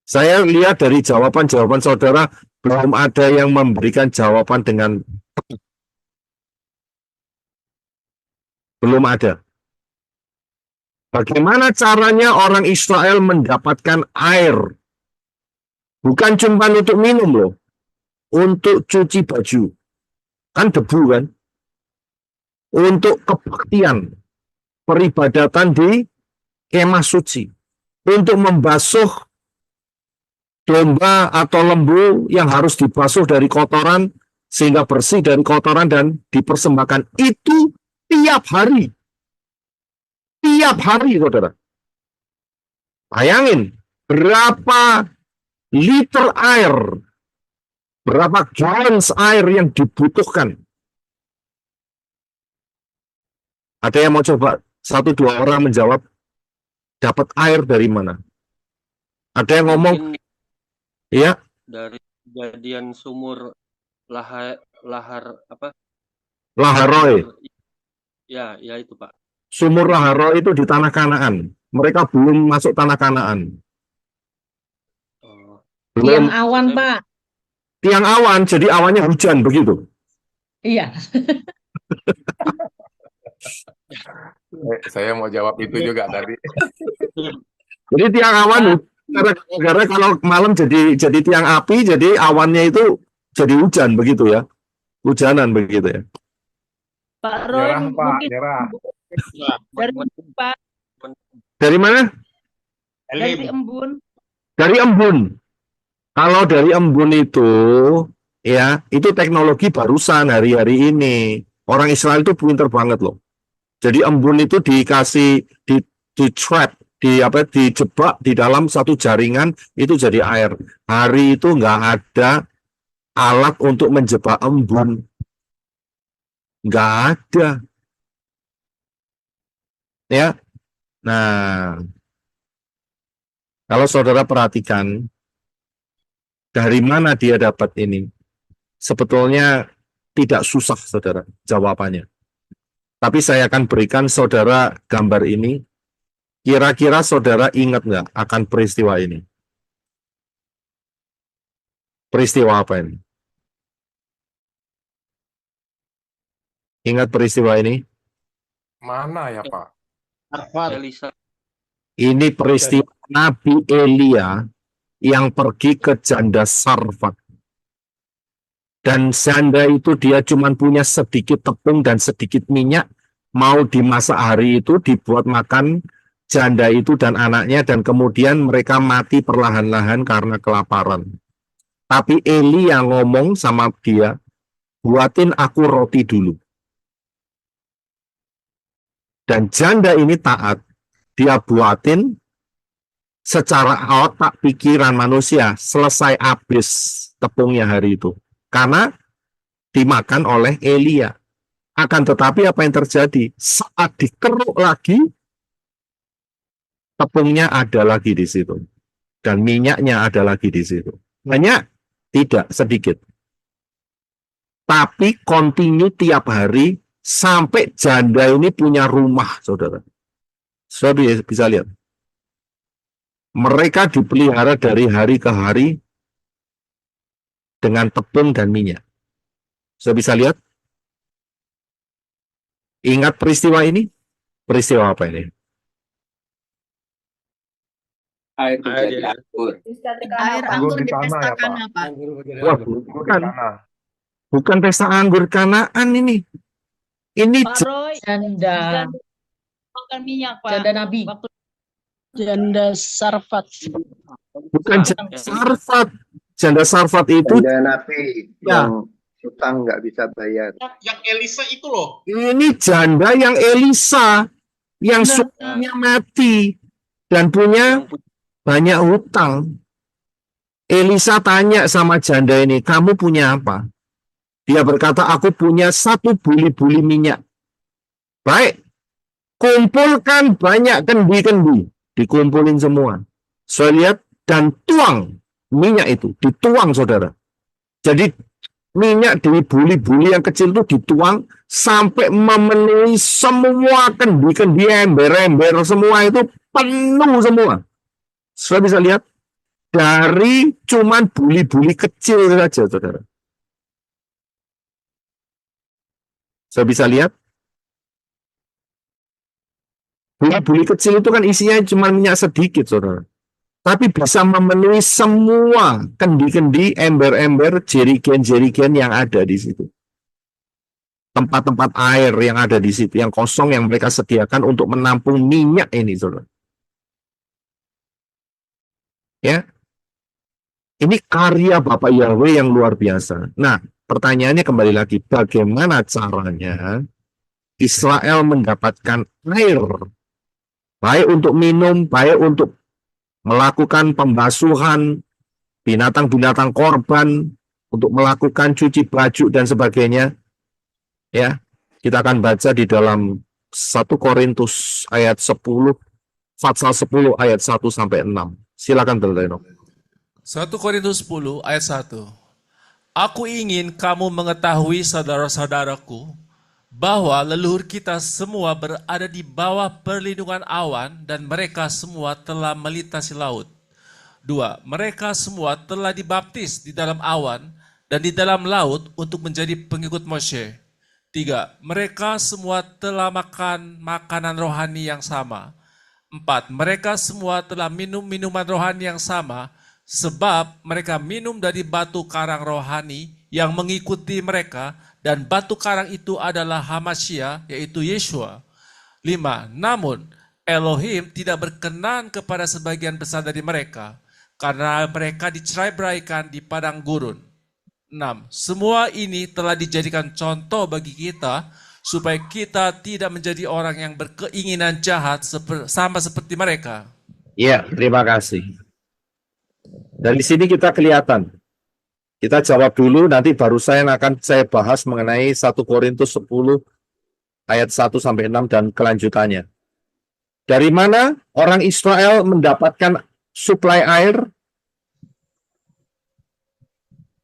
Saya lihat dari jawaban-jawaban saudara, belum ada yang memberikan jawaban dengan belum ada. Bagaimana caranya orang Israel mendapatkan air? Bukan cuma untuk minum loh, untuk cuci baju. Kan debu kan? Untuk kebaktian, peribadatan di kemah suci. Untuk membasuh domba atau lembu yang harus dibasuh dari kotoran sehingga bersih dari kotoran dan dipersembahkan itu tiap hari, saudara. Bayangin berapa liter air, berapa gallons air yang dibutuhkan. Ada yang mau coba 1-2 orang menjawab dapat air dari mana? Ada yang ngomong Mungkin iya, dari kejadian sumur lahar apa? Laharoi. Ya itu Pak. Sumur Laharoi itu di tanah Kanaan. Mereka belum masuk tanah Kanaan. Oh, Belum Tiang awan, Pak. tiang awan, jadi awannya hujan begitu. Iya. Saya mau jawab itu juga tadi. Jadi tiang awan gara-gara kalau malam jadi tiang api, jadi awannya itu jadi hujan begitu ya. Hujanan begitu ya. Pak Roy Nyerah, Pak, mungkin nyerah. dari Pak, Dari mana? dari Embun. Dari embun. Kalau dari embun itu, ya, itu teknologi barusan hari-hari ini. Orang Israel itu pinter banget loh. Jadi embun itu dikasih di trap, dijebak di dalam satu jaringan itu jadi air. Hari itu nggak ada alat untuk menjebak embun, nggak ada, ya. Nah, kalau saudara perhatikan dari mana dia dapat ini, sebetulnya tidak susah, saudara, jawabannya. Tapi saya akan berikan saudara gambar ini. Kira-kira saudara ingat nggak akan peristiwa ini? Peristiwa apa ini? Ingat peristiwa ini? Mana ya, Pak? Elisa. Ini peristiwa Nabi Elia yang pergi ke janda Sarfat. Dan janda itu dia cuma punya sedikit tepung dan sedikit minyak. Mau dimasak hari itu, dibuat makan janda itu dan anaknya, dan kemudian mereka mati perlahan-lahan karena kelaparan. Tapi Eli yang ngomong sama dia, buatin aku roti dulu. Dan janda ini taat, dia buatin secara otak pikiran manusia, selesai habis tepungnya hari itu. Karena dimakan oleh Elia. Akan tetapi apa yang terjadi? Saat dikeruk lagi, tepungnya ada lagi di situ. Dan minyaknya ada lagi di situ. Banyak? Tidak, sedikit. Tapi continue tiap hari sampai janda ini punya rumah, saudara. Saudara bisa lihat. Mereka dipelihara dari hari ke hari dengan tepung dan minyak. Saudara bisa lihat? Ingat peristiwa ini? Peristiwa apa ini? Air menjadi Air. anggur. Air anggur di tanah ya, dipestakan Pak? apa? Wah, bukan pesta anggur Kanaan ini. Ini Pak Roy, Janda makan minyak, Pak. Janda Nabi. Waktu Janda Sarfat. bukan janda Sarfat. Janda Sarfat itu Janda Nabi Ya. yang utang nggak bisa bayar. Yang Elisa itu loh. ini janda yang Elisa yang Nah. suaminya mati dan punya banyak hutang. Elisa tanya sama janda ini, kamu punya apa? Dia berkata, aku punya 1 buli-buli minyak. Baik, kumpulkan banyak kendi-kendi. Dikumpulin semua. Saya lihat, dan tuang minyak itu. Dituang, saudara. Jadi, minyak dari buli-buli yang kecil itu dituang sampai memenuhi semua kendi-kendi, ember-ember, semua itu penuh semua. Saya bisa lihat, dari cuman buli-buli kecil saja, saudara. Saya bisa lihat. Buli-buli kecil itu kan isinya cuma minyak sedikit, saudara. Tapi bisa memenuhi semua kendi-kendi, ember-ember, jerigen-jerigen yang ada di situ. Tempat-tempat air yang ada di situ, yang kosong yang mereka sediakan untuk menampung minyak ini, saudara. Ya, ini karya Bapak Yahweh yang luar biasa. Nah, pertanyaannya kembali lagi, bagaimana caranya Israel mendapatkan air, baik untuk minum, baik untuk melakukan pembasuhan binatang-binatang korban, untuk melakukan cuci baju dan sebagainya. Ya, kita akan baca di dalam 1 Korintus ayat 10, pasal 10 ayat 1 sampai 6. Silakan Brother Eno. 1 Korintus 10 ayat 1. Aku ingin kamu mengetahui saudara-saudaraku bahwa leluhur kita semua berada di bawah perlindungan awan dan mereka semua telah melintasi laut. 2. Mereka semua telah dibaptis di dalam awan dan di dalam laut untuk menjadi pengikut Moshe. 3. Mereka semua telah makan makanan rohani yang sama. 4. Mereka semua telah minum minuman rohani yang sama, sebab mereka minum dari batu karang rohani yang mengikuti mereka, dan batu karang itu adalah Hamashiach, yaitu Yeshua. 5. Namun Elohim tidak berkenan kepada sebagian besar dari mereka, karena mereka dicerai-beraikan di padang gurun. 6. Semua ini telah dijadikan contoh bagi kita supaya kita tidak menjadi orang yang berkeinginan jahat sama seperti mereka. Ya, terima kasih. Dari sini kita kelihatan. Kita jawab dulu, nanti baru saya bahas mengenai 1 Korintus 10 ayat 1 sampai 6 dan kelanjutannya. Dari mana orang Israel mendapatkan suplai air?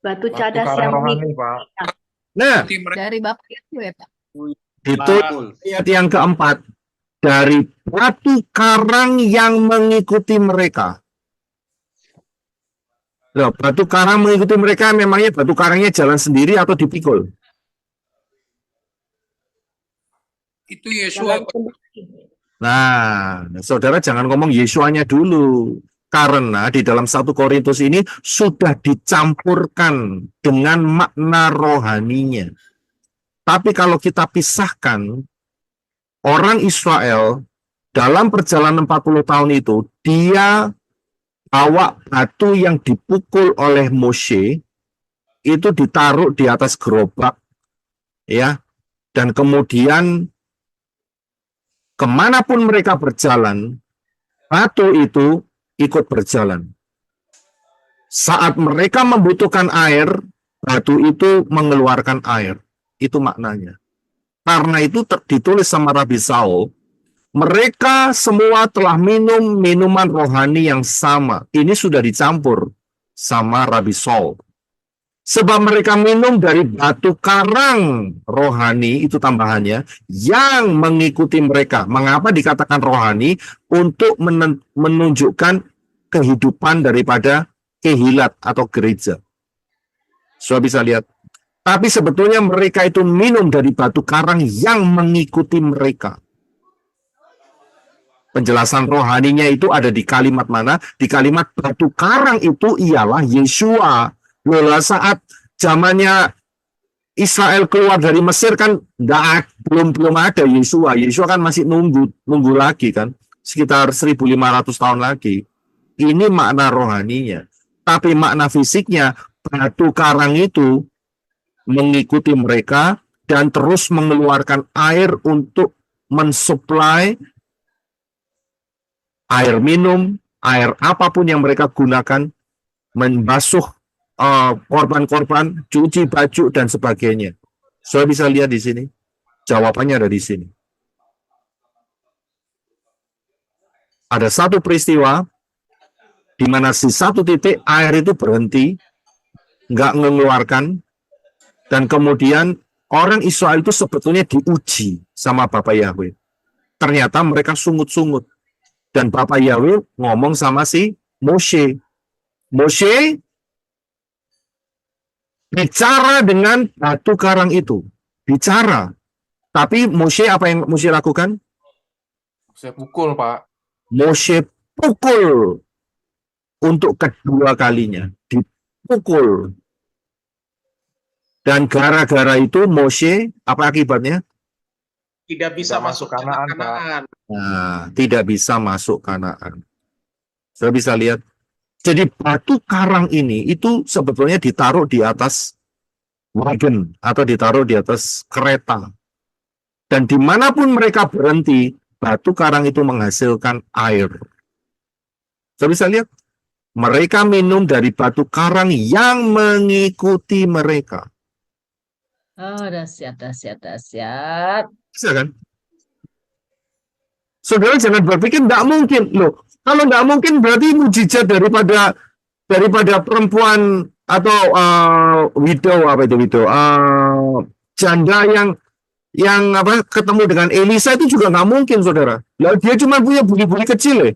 Batu cadas Karang yang rohani, Pak. Nah, Dari Bapak itu ya Pak. itu ayat yang keempat. Dari batu karang yang mengikuti mereka. Loh, batu karang mengikuti mereka, memangnya batu karangnya jalan sendiri atau dipikul? Itu Yesua. Nah, saudara jangan ngomong Yesuanya dulu. Karena di dalam 1 Korintus ini sudah dicampurkan dengan makna rohaninya. Tapi kalau kita pisahkan, orang Israel dalam perjalanan 40 tahun itu, dia bawa batu yang dipukul oleh Moshe, itu ditaruh di atas gerobak, ya, dan kemudian kemanapun mereka berjalan, batu itu ikut berjalan. Saat mereka membutuhkan air, batu itu mengeluarkan air. Itu maknanya. Karena itu ditulis sama Rabi Saul, mereka semua telah minum minuman rohani yang sama. Ini sudah dicampur sama Rabi Saul. Sebab mereka minum dari batu karang rohani, itu tambahannya, yang mengikuti mereka. Mengapa dikatakan rohani? Untuk menunjukkan kehidupan daripada kehilat atau gereja. Sudah bisa lihat. Tapi sebetulnya mereka itu minum dari batu karang yang mengikuti mereka. Penjelasan rohaninya itu ada di kalimat mana? Di kalimat batu karang itu ialah Yesua. Loh, saat zamannya Israel keluar dari Mesir kan belum ada Yesua. Yesua kan masih nunggu lagi kan, sekitar 1.500 tahun lagi. Ini makna rohaninya. Tapi makna fisiknya, batu karang itu mengikuti mereka dan terus mengeluarkan air untuk mensuplai air minum, air apapun yang mereka gunakan, membasuh korban-korban, cuci baju, dan sebagainya. Saya bisa lihat di sini. Jawabannya ada di sini. Ada satu peristiwa di mana di satu titik air itu berhenti, nggak mengeluarkan, dan kemudian orang Israel itu sebetulnya diuji sama Bapak Yahweh. Ternyata mereka sungut-sungut. Dan Bapak Yahweh ngomong sama si Moshe. Moshe, bicara dengan batu karang itu. Bicara. Tapi Moshe, apa yang Moshe lakukan? Saya pukul, Pak. Moshe pukul untuk kedua kalinya. Dipukul. Dan gara-gara itu Moshe, apa akibatnya? Tidak bisa Tidak masuk masuk Kanaan, Kanaan. Nah, tidak bisa masuk Kanaan. Sudah bisa lihat. Jadi batu karang ini itu sebetulnya ditaruh di atas wagen atau ditaruh di atas kereta. Dan dimanapun mereka berhenti, batu karang itu menghasilkan air. Sudah bisa lihat. Mereka minum dari batu karang yang mengikuti mereka. Oh, dahsyat. Bisa kan? Saudara jangan berpikir tidak mungkin. Loh, kalau tidak mungkin berarti mujizat daripada perempuan atau widow, apa itu widow, janda yang ketemu dengan Elisa itu juga nggak mungkin, saudara. Lah dia cuma punya buli-buli kecil ya.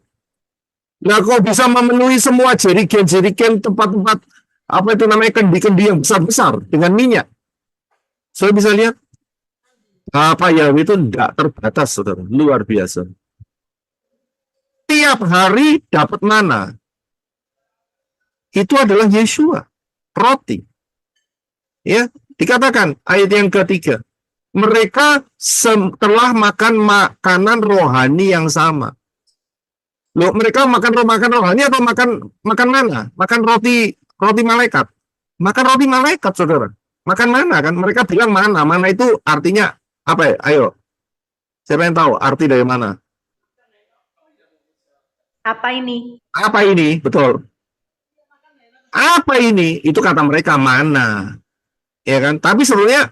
Nah, kok bisa memenuhi semua jerigen tempat-tempat apa itu namanya kendi-kendi yang besar-besar dengan minyak. Saudara bisa lihat apa Yahweh itu tidak terbatas, saudara, luar biasa. Tiap hari dapat mana? Itu adalah Yesua, roti. Ya, dikatakan ayat yang ketiga, mereka telah makan makanan rohani yang sama. Loh, mereka makan rohani atau makan mana? Makan roti malaikat. Makan roti malaikat, saudara. Makan mana kan? Mereka bilang mana? Mana itu artinya apa ya? Ayo. Siapa yang tahu arti dari mana? Apa ini? Apa ini? Betul. Apa ini? Itu kata mereka mana? Ya kan? Tapi sebenarnya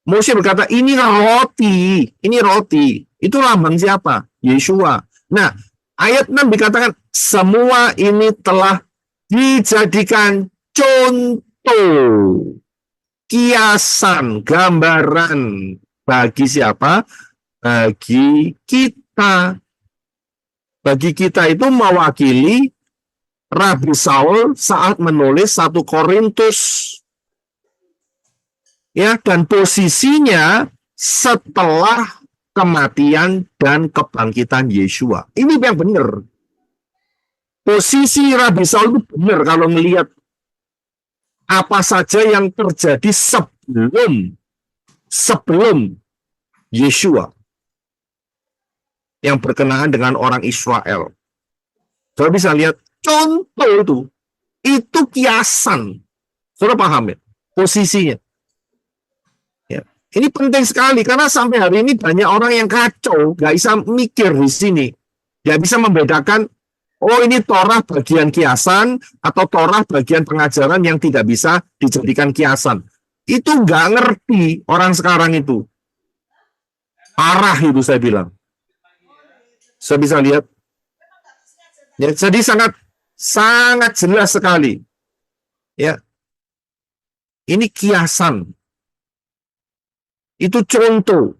Mose berkata, inilah roti. Ini roti. Itu lambang siapa? Yeshua. Nah, ayat 6 dikatakan, semua ini telah dijadikan contoh, kiasan, gambaran bagi siapa? Bagi kita. Bagi kita itu mewakili Rabi Saul saat menulis 1 Korintus. Ya, dan posisinya setelah kematian dan kebangkitan Yeshua. Ini yang benar. Posisi Rabi Saul itu benar kalau melihat apa saja yang terjadi sebelum Yeshua yang berkenaan dengan orang Israel. Saudara bisa lihat contoh itu kiasan. Saudara paham ya posisinya? Ya. Ini penting sekali karena sampai hari ini banyak orang yang kacau, nggak bisa mikir di sini, nggak bisa membedakan. Oh, ini Torah bagian kiasan atau Torah bagian pengajaran yang tidak bisa dijadikan kiasan. Itu nggak ngerti orang sekarang itu. Parah itu saya bilang. Saya bisa lihat. Ya, jadi sangat jelas sekali. Ya. Ini kiasan. Itu contoh.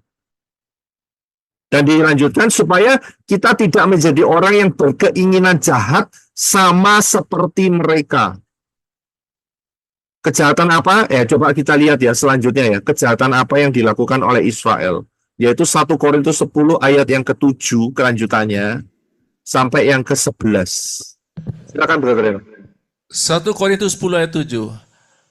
Dan dilanjutkan supaya kita tidak menjadi orang yang berkeinginan jahat sama seperti mereka. Kejahatan apa? Ya, coba kita lihat ya selanjutnya ya. Kejahatan apa yang dilakukan oleh Israel? Yaitu 1 Korintus 10 ayat yang ke-7 kelanjutannya sampai yang ke-11. Silakan Brother. 1 Korintus 10 ayat 7.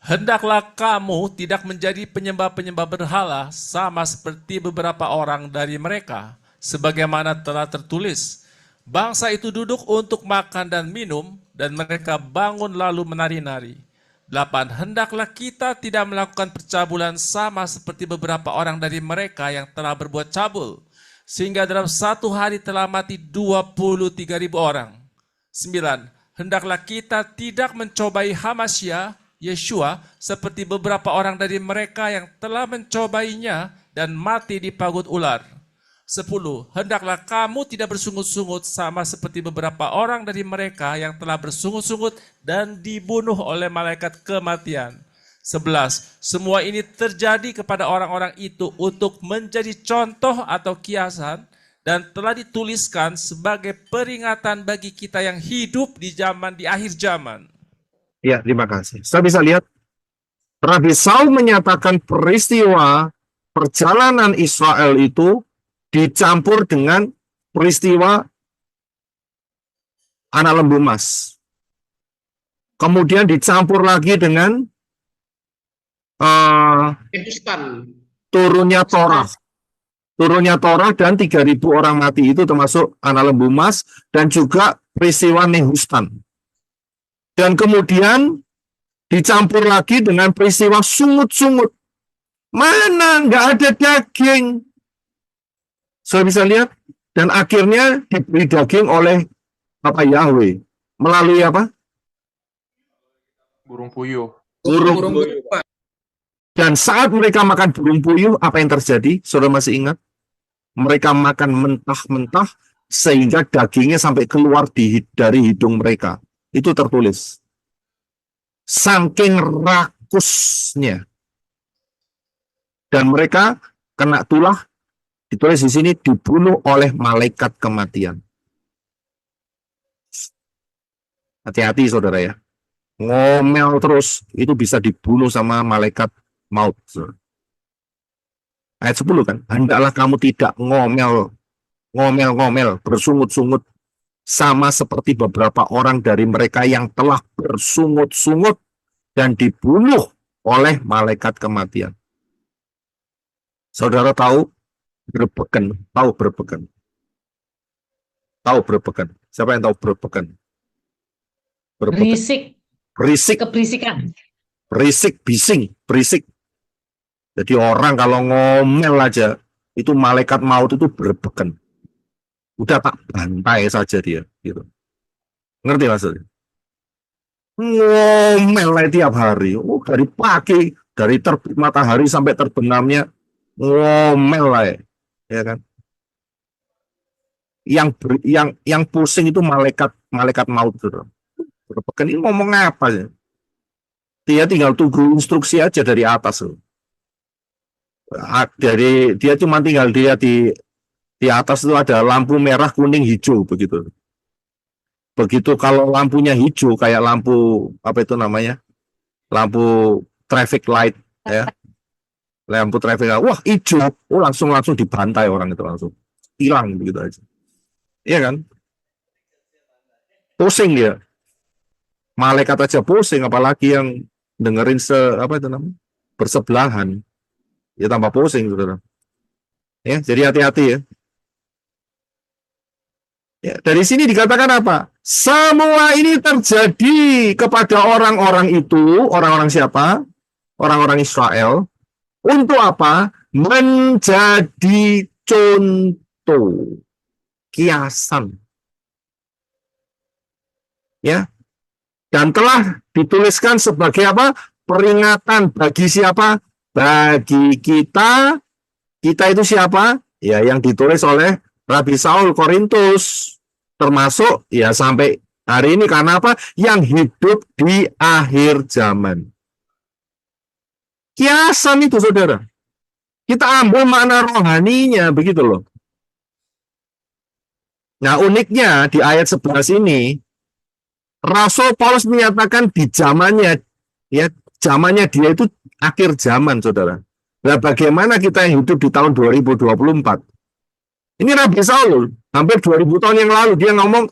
Hendaklah kamu tidak menjadi penyembah-penyembah berhala sama seperti beberapa orang dari mereka. Sebagaimana telah tertulis, bangsa itu duduk untuk makan dan minum, dan mereka bangun lalu menari-nari. 8. Hendaklah kita tidak melakukan percabulan sama seperti beberapa orang dari mereka yang telah berbuat cabul, sehingga dalam satu hari telah mati 23.000 orang. 9. Hendaklah kita tidak mencobai Hamasya, Yeshua, seperti beberapa orang dari mereka yang telah mencobainya dan mati di pagut ular. 10. Hendaklah kamu tidak bersungut-sungut sama seperti beberapa orang dari mereka yang telah bersungut-sungut dan dibunuh oleh malaikat kematian. 11. Semua ini terjadi kepada orang-orang itu untuk menjadi contoh atau kiasan dan telah dituliskan sebagai peringatan bagi kita yang hidup di akhir zaman. Ya, terima kasih. Saya bisa lihat Rabi Saul menyatakan peristiwa perjalanan Israel itu dicampur dengan peristiwa anak lembu emas. Kemudian dicampur lagi dengan turunnya Torah. Turunnya Torah dan 3.000 orang mati itu termasuk anak lembu emas dan juga peristiwa Nehustan. Dan kemudian dicampur lagi dengan peristiwa sungut-sungut. Mana nggak ada daging. Saya bisa lihat. Dan akhirnya diberi daging oleh Bapak Yahweh. Melalui apa? Burung puyuh. Burung puyuh. Dan saat mereka makan burung puyuh, apa yang terjadi? Saudara masih ingat? Mereka makan mentah-mentah sehingga dagingnya sampai keluar dari hidung mereka. Itu tertulis. Saking rakusnya. Dan mereka kena tulah, ditulis di sini, dibunuh oleh malaikat kematian. Hati-hati saudara ya. Ngomel terus, itu bisa dibunuh sama malaikat maut. Ayat 10 kan, hendaklah kamu tidak ngomel, bersungut-sungut, sama seperti beberapa orang dari mereka yang telah bersungut-sungut dan dibunuh oleh malaikat kematian. Saudara tahu berbeken. Tahu berbeken? Siapa yang tahu berbeken? Berbeken. Berisik, Berisik, keberisikan. berisik, bising, berisik. Jadi orang kalau ngomel aja, itu malaikat maut itu berbeken. Udah tak bantai saja dia, gitu. Ngerti maksudnya? Ngomel aja tiap hari. Oh, dari pagi, dari terbit matahari sampai terbenamnya, ngomel lah, ya kan? Yang pusing itu malaikat maut, gitu. Berbeken ini ngomong apa sih? Dia tinggal tunggu instruksi aja dari atas loh. Dia cuma tinggal dia di atas itu ada lampu merah, kuning, hijau begitu. Begitu kalau lampunya hijau kayak lampu apa itu namanya? Lampu traffic light ya. Lampu traffic light. Wah, hijau. Oh, langsung dibantai orang itu langsung. Hilang begitu aja. Iya kan? Pusing dia. Malaikat aja pusing apalagi yang dengerin apa itu namanya? Bersebelahan. Ya tambah pusing, saudara. Ya, jadi hati-hati ya. Ya, dari sini dikatakan apa? Semua ini terjadi kepada orang-orang itu, orang-orang siapa? Orang-orang Israel. Untuk apa? Menjadi contoh, kiasan. Ya. Dan telah dituliskan sebagai apa? Peringatan bagi siapa? Bagi kita. Kita itu siapa? Ya, yang ditulis oleh Rabi Saul Korintus. Termasuk ya sampai hari ini karena apa? Yang hidup di akhir zaman. Kiasan itu, saudara. Kita ambil makna rohaninya, begitu loh. Nah, uniknya di ayat 11 ini, Rasul Paulus menyatakan di zamannya, ya, zamannya dia itu akhir zaman, saudara. Nah, bagaimana kita yang hidup di tahun 2024? Ini Rabi Saul, hampir 2000 tahun yang lalu, dia ngomong,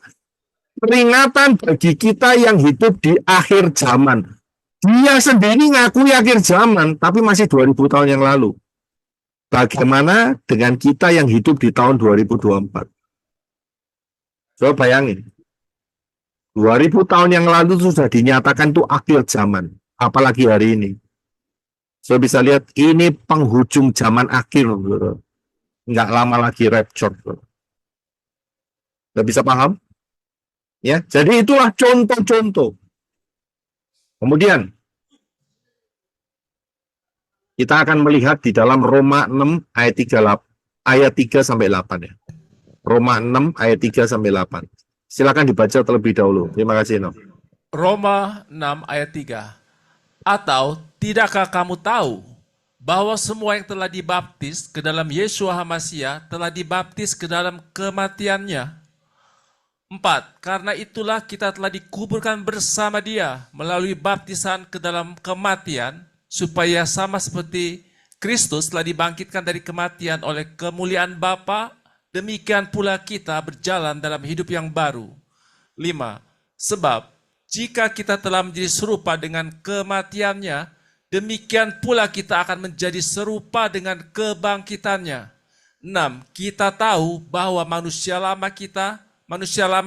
peringatan bagi kita yang hidup di akhir zaman. Dia sendiri ngakui akhir zaman, tapi masih 2000 tahun yang lalu. Bagaimana dengan kita yang hidup di tahun 2024? Coba bayangin. 2000 tahun yang lalu sudah dinyatakan itu akhir zaman. Apalagi hari ini. So bisa lihat ini penghujung zaman akhir. Nggak lama lagi rapture. Nggak bisa paham? Ya, jadi itulah contoh-contoh. Kemudian kita akan melihat di dalam Roma 6 ayat 3 sampai 8 ya. Roma 6 ayat 3 sampai 8. Silakan dibaca terlebih dahulu. Terima kasih, No. Roma 6 ayat 3. Atau tidakkah kamu tahu bahwa semua yang telah dibaptis ke dalam Yeshua HaMasyiah telah dibaptis ke dalam kematiannya? 4. Karena itulah kita telah dikuburkan bersama dia melalui baptisan ke dalam kematian, supaya sama seperti Kristus telah dibangkitkan dari kematian oleh kemuliaan Bapa, demikian pula kita berjalan dalam hidup yang baru. 5. Sebab jika kita telah menjadi serupa dengan kematiannya, demikian pula kita akan menjadi serupa dengan kebangkitannya. 6. Kita tahu bahwa manusia lama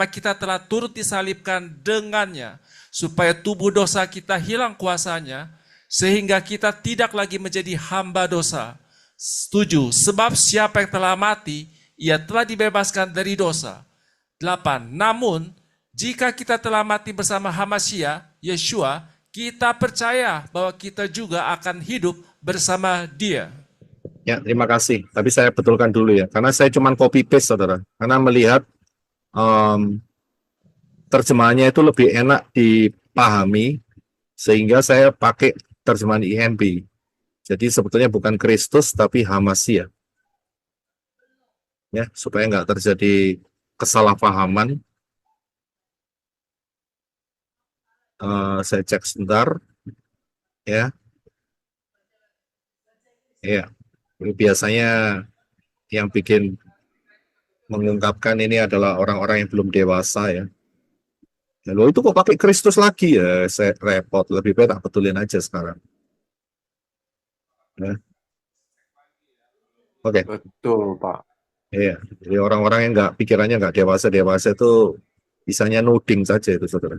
kita telah turut disalibkan dengannya, supaya tubuh dosa kita hilang kuasanya, sehingga kita tidak lagi menjadi hamba dosa. 7. Sebab siapa yang telah mati, ia telah dibebaskan dari dosa. 8. Namun, jika kita telah mati bersama HaMasyiah, Yeshua, kita percaya bahwa kita juga akan hidup bersama dia. Ya, terima kasih. Tapi saya betulkan dulu ya, karena saya cuma copy paste, saudara. Karena melihat terjemahannya itu lebih enak dipahami, sehingga saya pakai terjemahan INB. Jadi sebetulnya bukan Kristus, tapi HaMasyiah. Ya, supaya nggak terjadi kesalahpahaman. Saya cek sebentar. Ya. Ya. Biasanya yang bikin mengungkapkan ini adalah orang-orang yang belum dewasa ya. Lalu itu kok pakai Kristus lagi ya? Saya repot. Lebih baik tak betulin aja sekarang. Ya. Oke. Betul, Pak. Iya, jadi orang-orang yang pikirannya nggak dewasa itu bisanya nuding saja itu, saudara.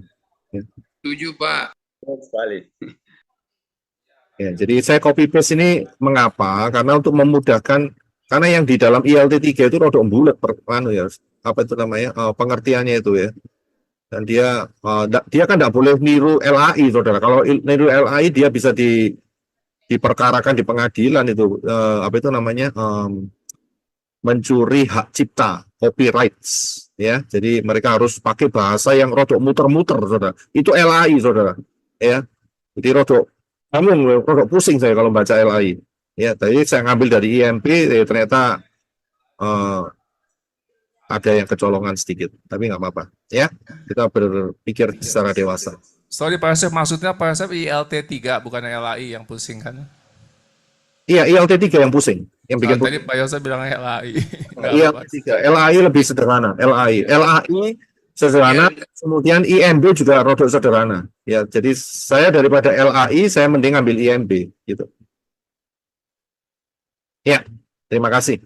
Setuju, Pak. Sekali. Ya, jadi saya copy paste ini mengapa? Karena untuk memudahkan, karena yang di dalam ILT 3 itu rodok bulat apa itu namanya, pengertiannya itu ya. Dan dia kan tidak boleh niru LAI, saudara. Kalau niru LAI dia bisa diperkarakan di pengadilan itu, apa itu namanya, mencuri hak cipta, copyrights, ya. Jadi mereka harus pakai bahasa yang rodok muter-muter, saudara. Itu LAI, saudara. Ya, jadi rodok pusing saya kalau baca LAI. Ya, tadi saya ngambil dari IMP, ternyata ada yang kecolongan sedikit, tapi nggak apa-apa. Ya, kita berpikir secara dewasa. Sorry Pak Yosef, maksudnya Pak Yosef ILT 3 bukan LAI yang pusing kan? Iya, ILT 3 yang pusing, yang bikin Tadi Pak Yosef bilang LAI. ILT 3, LAI lebih sederhana. LAI sederhana, kemudian IMB juga rodok sederhana. Ya, jadi saya daripada LAI, saya mending ambil IMB gitu. Ya, terima kasih.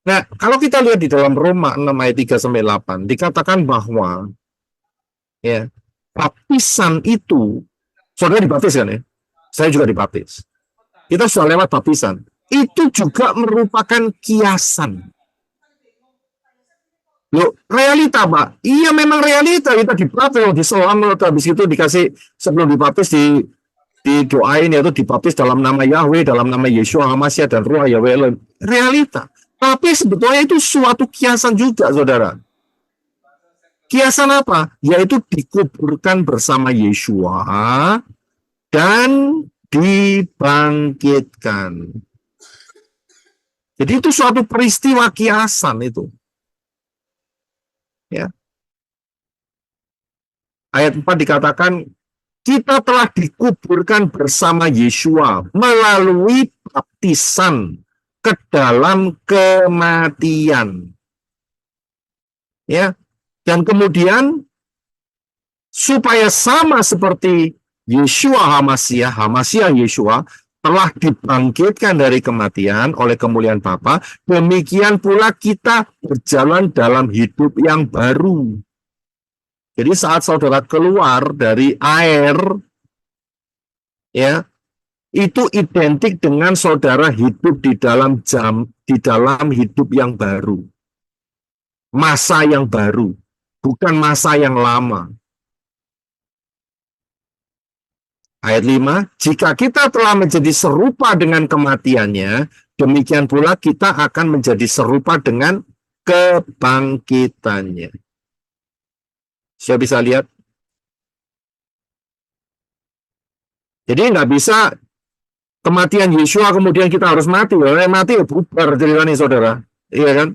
Nah, kalau kita lihat di dalam Roma 6 ayat 3 sampai 8, dikatakan bahwa ya, baptisan itu, saudara dibaptis kan ya? Saya juga dibaptis. Kita sudah lewat baptisan. Itu juga merupakan kiasan. Loh, realita, Pak. Iya, memang realita. Kita dibaptis, diselam, habis itu dikasih, sebelum dibaptis didoain, yaitu dibaptis dalam nama Yahweh, dalam nama Yeshua HaMashiach dan Ruah Yahweh. Realita. Tapi sebetulnya itu suatu kiasan juga, saudara. Kiasan apa? Yaitu dikuburkan bersama Yeshua dan dibangkitkan. Jadi itu suatu peristiwa kiasan itu. Ya. Ayat 4 dikatakan, kita telah dikuburkan bersama Yeshua melalui baptisan ke dalam kematian. Ya. Dan kemudian supaya sama seperti Yeshua HaMashiach Yeshua telah dibangkitkan dari kematian oleh kemuliaan Bapa, demikian pula kita berjalan dalam hidup yang baru. Jadi saat saudara keluar dari air, ya, itu identik dengan saudara hidup di dalam hidup yang baru. Masa yang baru, bukan masa yang lama. Ayat 5, jika kita telah menjadi serupa dengan kematiannya, demikian pula kita akan menjadi serupa dengan kebangkitannya. Saya bisa lihat. Jadi nggak bisa kematian Yeshua kemudian kita harus mati. Mati ya bubar ceritanya, saudara. Iya kan?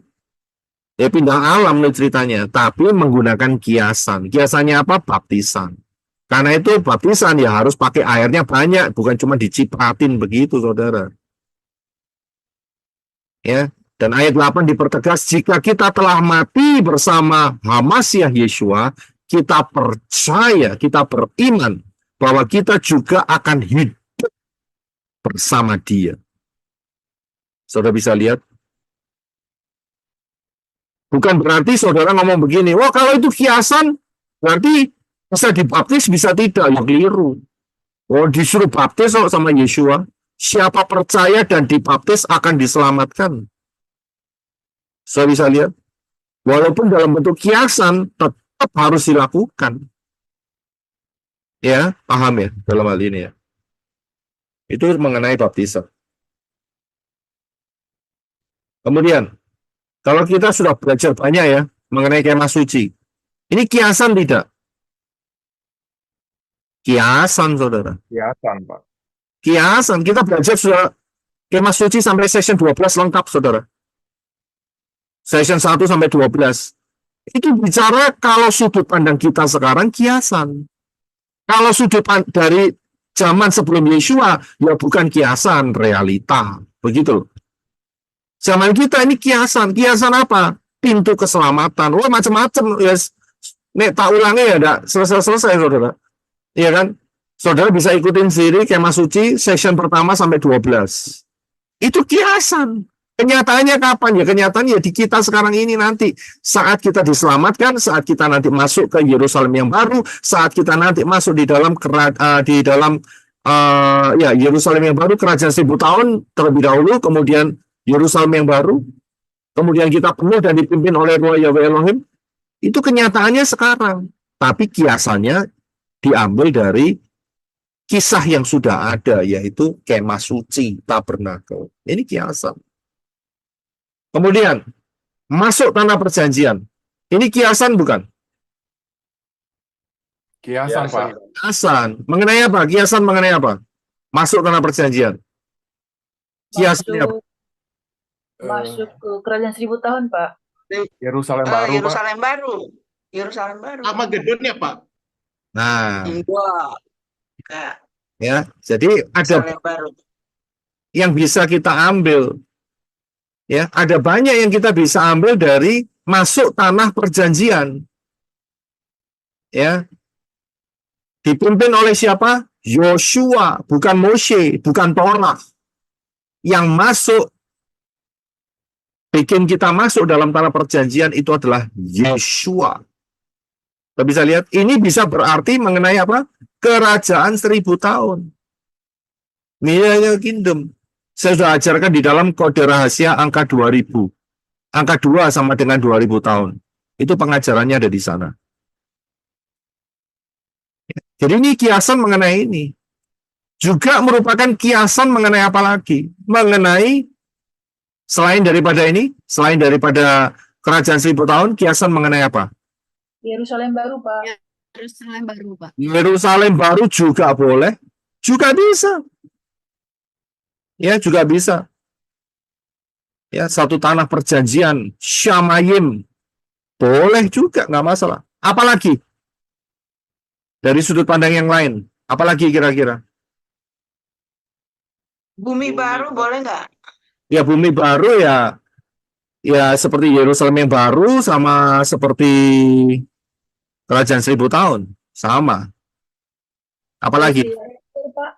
Ya pindah alam nih ceritanya. Tapi menggunakan kiasan. Kiasannya apa? Baptisan. Karena itu baptisan ya harus pakai airnya banyak, bukan cuma dicipratin begitu, saudara. Ya, dan ayat 8 dipertegas, jika kita telah mati bersama HaMashiach Yeshua, kita percaya, kita beriman bahwa kita juga akan hidup bersama Dia. Saudara bisa lihat. Bukan berarti saudara ngomong begini, wah kalau itu kiasan, berarti bisa dibaptis, bisa tidak, ya keliru. Oh, disuruh baptis sama Yeshua. Siapa percaya dan dibaptis akan diselamatkan. Saya bisa lihat. Walaupun dalam bentuk kiasan, tetap harus dilakukan. Ya, paham ya dalam hal ini ya. Itu mengenai baptisan. Kemudian, kalau kita sudah belajar banyak ya, mengenai kemah suci. Ini kiasan tidak? Kiasan, saudara. Kiasan, Pak. Kiasan. Kita belajar sudah kemah suci sampai session 12 lengkap, saudara. Session 1 sampai 12. Itu bicara kalau sudut pandang kita sekarang kiasan. Kalau sudut dari zaman sebelum Yeshua, ya bukan kiasan, realita. Begitu. Zaman kita ini kiasan. Kiasan apa? Pintu keselamatan. Wah, macam-macam. Yes. Nek tak ulangi ya, enggak selesai-selesai, saudara. Iya kan? Saudara bisa ikutin sendiri kemah suci session pertama sampai 12. Itu kiasan. Kenyataannya kapan ya? Kenyataannya di kita sekarang ini nanti. Saat kita diselamatkan, saat kita nanti masuk ke Yerusalem yang baru, saat kita nanti masuk di dalam Yerusalem yang baru, kerajaan 1000 tahun terlebih dahulu, kemudian Yerusalem yang baru, kemudian kita penuh dan dipimpin oleh Roh Yahweh Elohim. Itu kenyataannya sekarang. Tapi kiasannya diambil dari kisah yang sudah ada, yaitu kemah suci, tabernakel. Ini kiasan. Kemudian, masuk tanah perjanjian. Ini kiasan bukan? Kiasan, Pak. Kiasan. Mengenai apa? Kiasan mengenai apa? Masuk tanah perjanjian. Kiasannya apa? Masuk ke kerajaan 1000 tahun, Pak. Yerusalem baru, Pak. Yerusalem baru. Yerusalem baru. Armageddon ya, Pak? Nah, Wah. ya. Jadi ada Yerusalem baru. yang bisa kita ambil. Ya, ada banyak yang kita bisa ambil dari masuk tanah perjanjian. Ya. Dipimpin oleh siapa? Yosua, bukan Moshe, bukan Torah. Yang masuk, bikin kita masuk dalam tanah perjanjian itu adalah Yeshua. Kita bisa lihat, ini bisa berarti mengenai apa? Kerajaan 1000 tahun. Millennial Kingdom. Saya sudah ajarkan di dalam kode rahasia angka 2000. Angka 2 sama dengan 2000 tahun. Itu pengajarannya ada di sana. Jadi ini kiasan mengenai ini. Juga merupakan kiasan mengenai apa lagi? Mengenai selain daripada ini, selain daripada kerajaan 1000 tahun, kiasan mengenai apa? Yerusalem baru, Pak. Yerusalem baru, Pak. Yerusalem baru juga boleh, juga bisa. Ya, juga bisa. Ya, satu tanah perjanjian, Syamayim, boleh juga, nggak masalah. Apalagi? Dari sudut pandang yang lain, apalagi kira-kira? Bumi baru boleh nggak? Ya, bumi baru ya, seperti Yerusalem yang baru sama seperti kerajaan 1000 tahun, sama. Apalagi? Pak.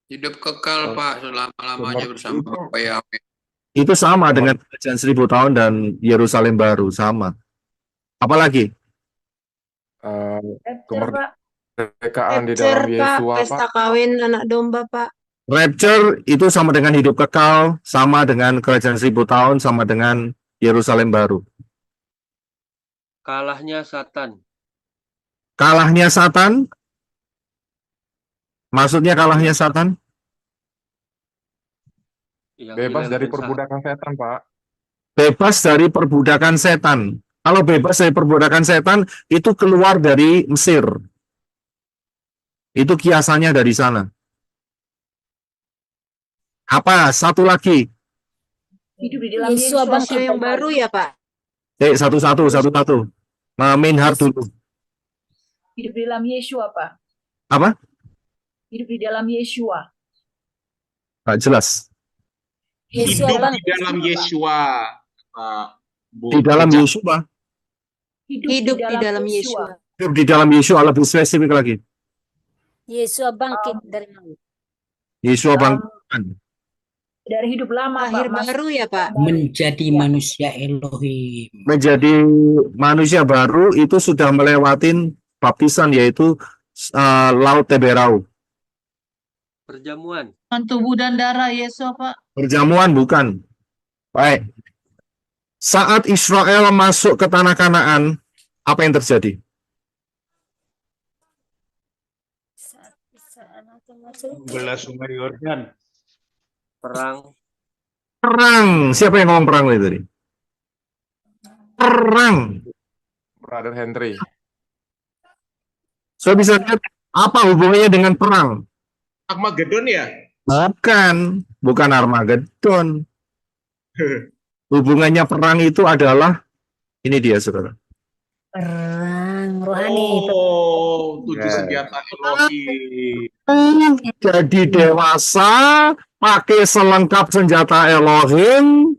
Hidup kekal, Pak, selama-lamanya bersama Bapak Yahweh. Itu sama dengan kerajaan 1000 tahun dan Yerusalem baru, sama. Apalagi? Rapture, Pak. Kemerdekaan di dalam Yesua, Pesta Pak. kawin anak domba, Pak. Rapture itu sama dengan hidup kekal, sama dengan kerajaan 1000 tahun, sama dengan Yerusalem baru. Kalahnya Satan. Kalahnya Satan? Maksudnya kalahnya Satan? Yang Bebas hilang dari dan perbudakan setan, Pak. Bebas dari perbudakan setan. Kalau bebas dari perbudakan setan, itu keluar dari Mesir. Itu kiasannya dari sana. Apa? Satu lagi. Hidup di dalam Yesus bangsa yang baru ya, Pak. Satu-satu. Main hard dulu. Hidup di dalam Yeshua, Pak. Apa? Hidup di dalam Yeshua. Nggak jelas. Hidup di dalam Yeshua, Pak. Di dalam Yeshua. Hidup di dalam Yeshua. Hidup di dalam Yeshua, lebih spesifik lagi. Yesus bangkit dari maut. Yeshua bangkit. Dari hidup lama, Lahir Pak. baru ya, Pak. Menjadi manusia Elohim. Menjadi manusia baru itu sudah melewatin baptisan, yaitu Laut Teberau. perjamuan. Tubuh dan darah Yesus, Pak. Perjamuan bukan. Baik. Saat Israel masuk ke tanah Kanaan, apa yang terjadi? Belas Sungai Yordan. Perang. Perang. Siapa yang ngomong perang tadi? Perang. Brother Henry. Saya bisa lihat apa hubungannya dengan perang? Armageddon ya? Bukan Armageddon. Hubungannya perang itu adalah ini dia, saudara. Perang rohani. Oh, 7 senjata Elohim. Jadi dewasa, pakai selengkap senjata Elohim,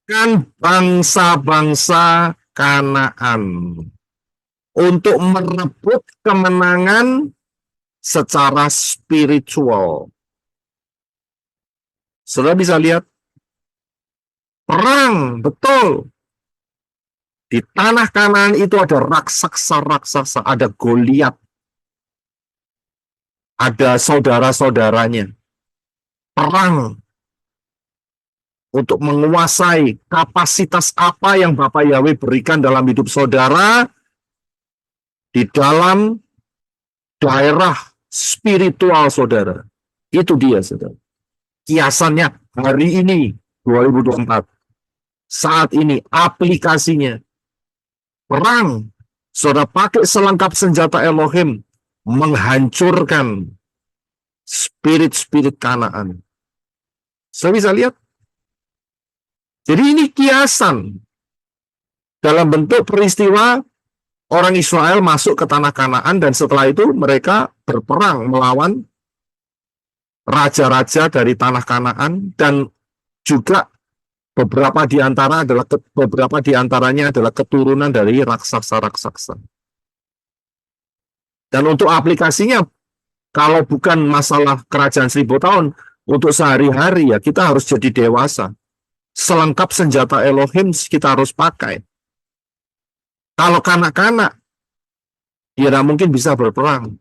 kan bangsa-bangsa Kanaan untuk merebut kemenangan secara spiritual. Saudara bisa lihat Perang, betul. Di tanah Kanaan itu ada raksasa-raksasa, ada Goliat, ada saudara-saudaranya. Perang untuk menguasai kapasitas apa yang Bapak Yahweh berikan dalam hidup saudara di dalam daerah spiritual saudara. Itu dia, saudara. Kiasannya hari ini, 2024. Saat ini, aplikasinya. Perang, saudara pakai selengkap senjata Elohim, menghancurkan spirit-spirit Kanaan. Saya bisa lihat. Jadi ini kiasan. Dalam bentuk peristiwa orang Israel masuk ke tanah Kanaan dan setelah itu mereka berperang melawan raja-raja dari tanah Kanaan dan juga beberapa di antaranya adalah keturunan dari raksasa-raksasa. Dan untuk aplikasinya, kalau bukan masalah kerajaan 1000 tahun, untuk sehari-hari ya kita harus jadi dewasa. Selengkap senjata Elohim kita harus pakai. Kalau kanak-kanak, ya tidak mungkin bisa berperang.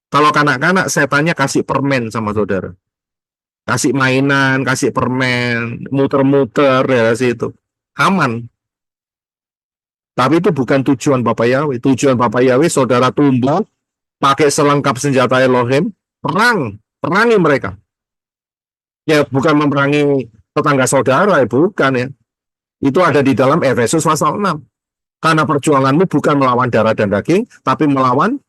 Kalau kanak-kanak, setannya kasih permen sama saudara. Kasih mainan, kasih permen, muter-muter, ya situ. Aman. Tapi itu bukan tujuan Bapak Yahweh. Tujuan Bapak Yahweh, saudara tumbuh, pakai selengkap senjata Elohim, perangi mereka. Ya bukan memerangi tetangga saudara, ya bukan ya. Itu ada di dalam Efesus pasal 6. Karena perjuanganmu bukan melawan darah dan daging, tapi melawan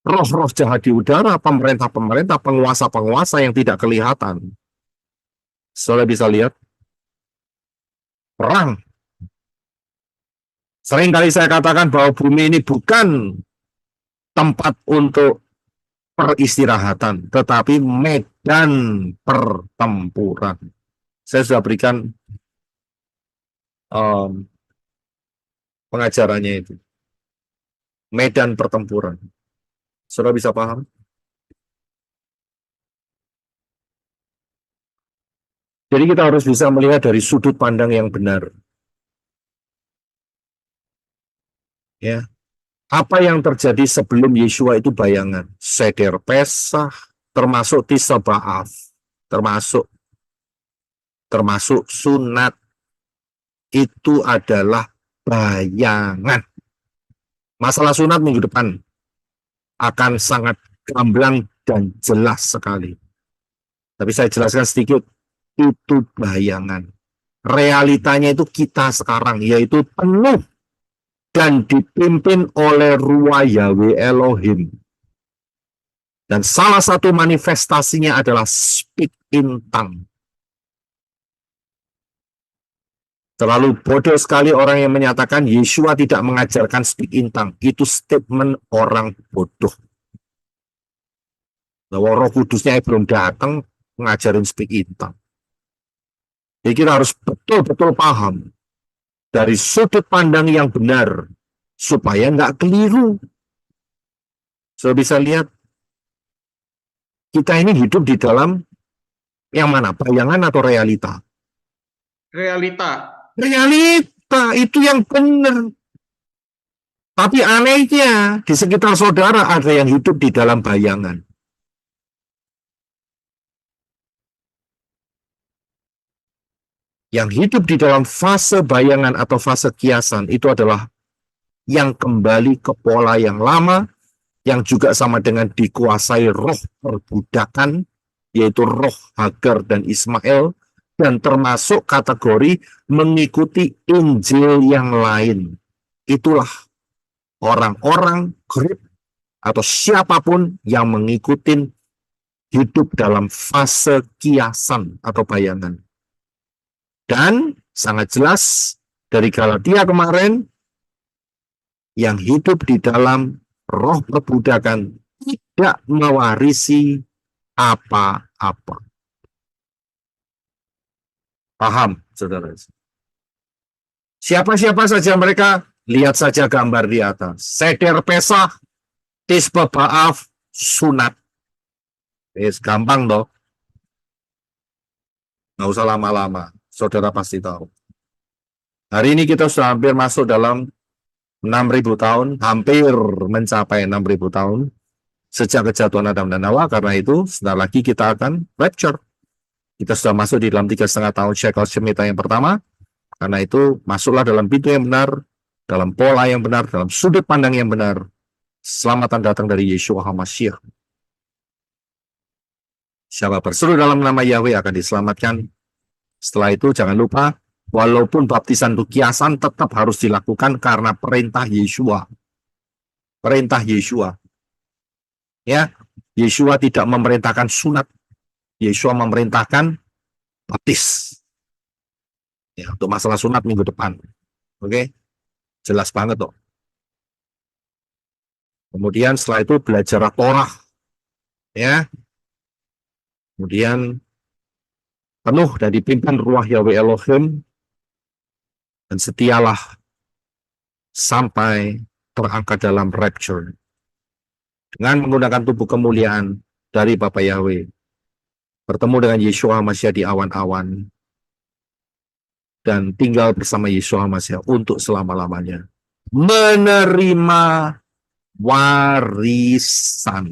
roh-roh jahat di udara, pemerintah-pemerintah, penguasa-penguasa yang tidak kelihatan. Saudara bisa lihat, perang. Sering kali saya katakan bahwa bumi ini bukan tempat untuk peristirahatan, tetapi medan pertempuran. Saya sudah berikan pengajarannya itu. Medan pertempuran. Saudara bisa paham? Jadi kita harus bisa melihat dari sudut pandang yang benar. Ya. Apa yang terjadi sebelum Yeshua itu bayangan. Seder Pesach, termasuk Tisha B'Av, termasuk sunat, itu adalah bayangan. Masalah sunat minggu depan akan sangat gamblang dan jelas sekali. Tapi saya jelaskan sedikit, itu bayangan. Realitanya itu kita sekarang, yaitu penuh dan dipimpin oleh Ruah Yahweh Elohim. Dan salah satu manifestasinya adalah speak in tongue. Terlalu bodoh sekali orang yang menyatakan Yeshua tidak mengajarkan speak in tongue. Itu statement orang bodoh. Bahwa Roh Kudusnya belum datang mengajarin speak in tongue. Jadi kita harus betul-betul paham dari sudut pandang yang benar supaya nggak keliru. So bisa lihat kita ini hidup di dalam yang mana? Bayangan atau realita? Realita. Realita itu yang benar. Tapi anehnya di sekitar saudara ada yang hidup di dalam bayangan. Yang hidup di dalam fase bayangan atau fase kiasan itu adalah yang kembali ke pola yang lama, yang juga sama dengan dikuasai roh perbudakan, yaitu roh Hagar dan Ismail, dan termasuk kategori mengikuti Injil yang lain. Itulah orang-orang, grup, atau siapapun yang mengikuti hidup dalam fase kiasan atau bayangan. Dan sangat jelas dari Galatia kemarin, yang hidup di dalam roh perbudakan tidak mewarisi apa-apa. Paham, saudara? Siapa-siapa saja mereka, lihat saja gambar di atas. Seder Pesach, Tisha B'Av, sunat. Gampang toh. Nggak usah lama-lama. Saudara pasti tahu. Hari ini kita sudah hampir masuk dalam 6.000 tahun, hampir mencapai 6.000 tahun sejak kejatuhan Adam dan Hawa. Karena itu, sebentar lagi kita akan rapture. Kita sudah masuk di dalam 3,5 tahun Shekel Shemitah yang pertama. Karena itu, masuklah dalam pintu yang benar, dalam pola yang benar, dalam sudut pandang yang benar. Selamatan datang dari Yeshua HaMashiach. Siapa berseru dalam nama Yahweh akan diselamatkan. Setelah itu, jangan lupa, walaupun baptisan itu kiasan, tetap harus dilakukan karena perintah Yeshua. Perintah Yeshua. Ya, Yeshua tidak memerintahkan sunat. Yeshua memerintahkan baptis. Ya, untuk masalah sunat minggu depan. Oke? Jelas banget toh. Kemudian setelah itu belajar Torah. Ya. Kemudian penuh dan dipimpin ruah Yahweh Elohim, dan setialah sampai terangkat dalam rapture dengan menggunakan tubuh kemuliaan dari Bapa Yahweh, bertemu dengan Yeshua HaMashiach di awan-awan dan tinggal bersama Yeshua HaMashiach untuk selama-lamanya, menerima warisan.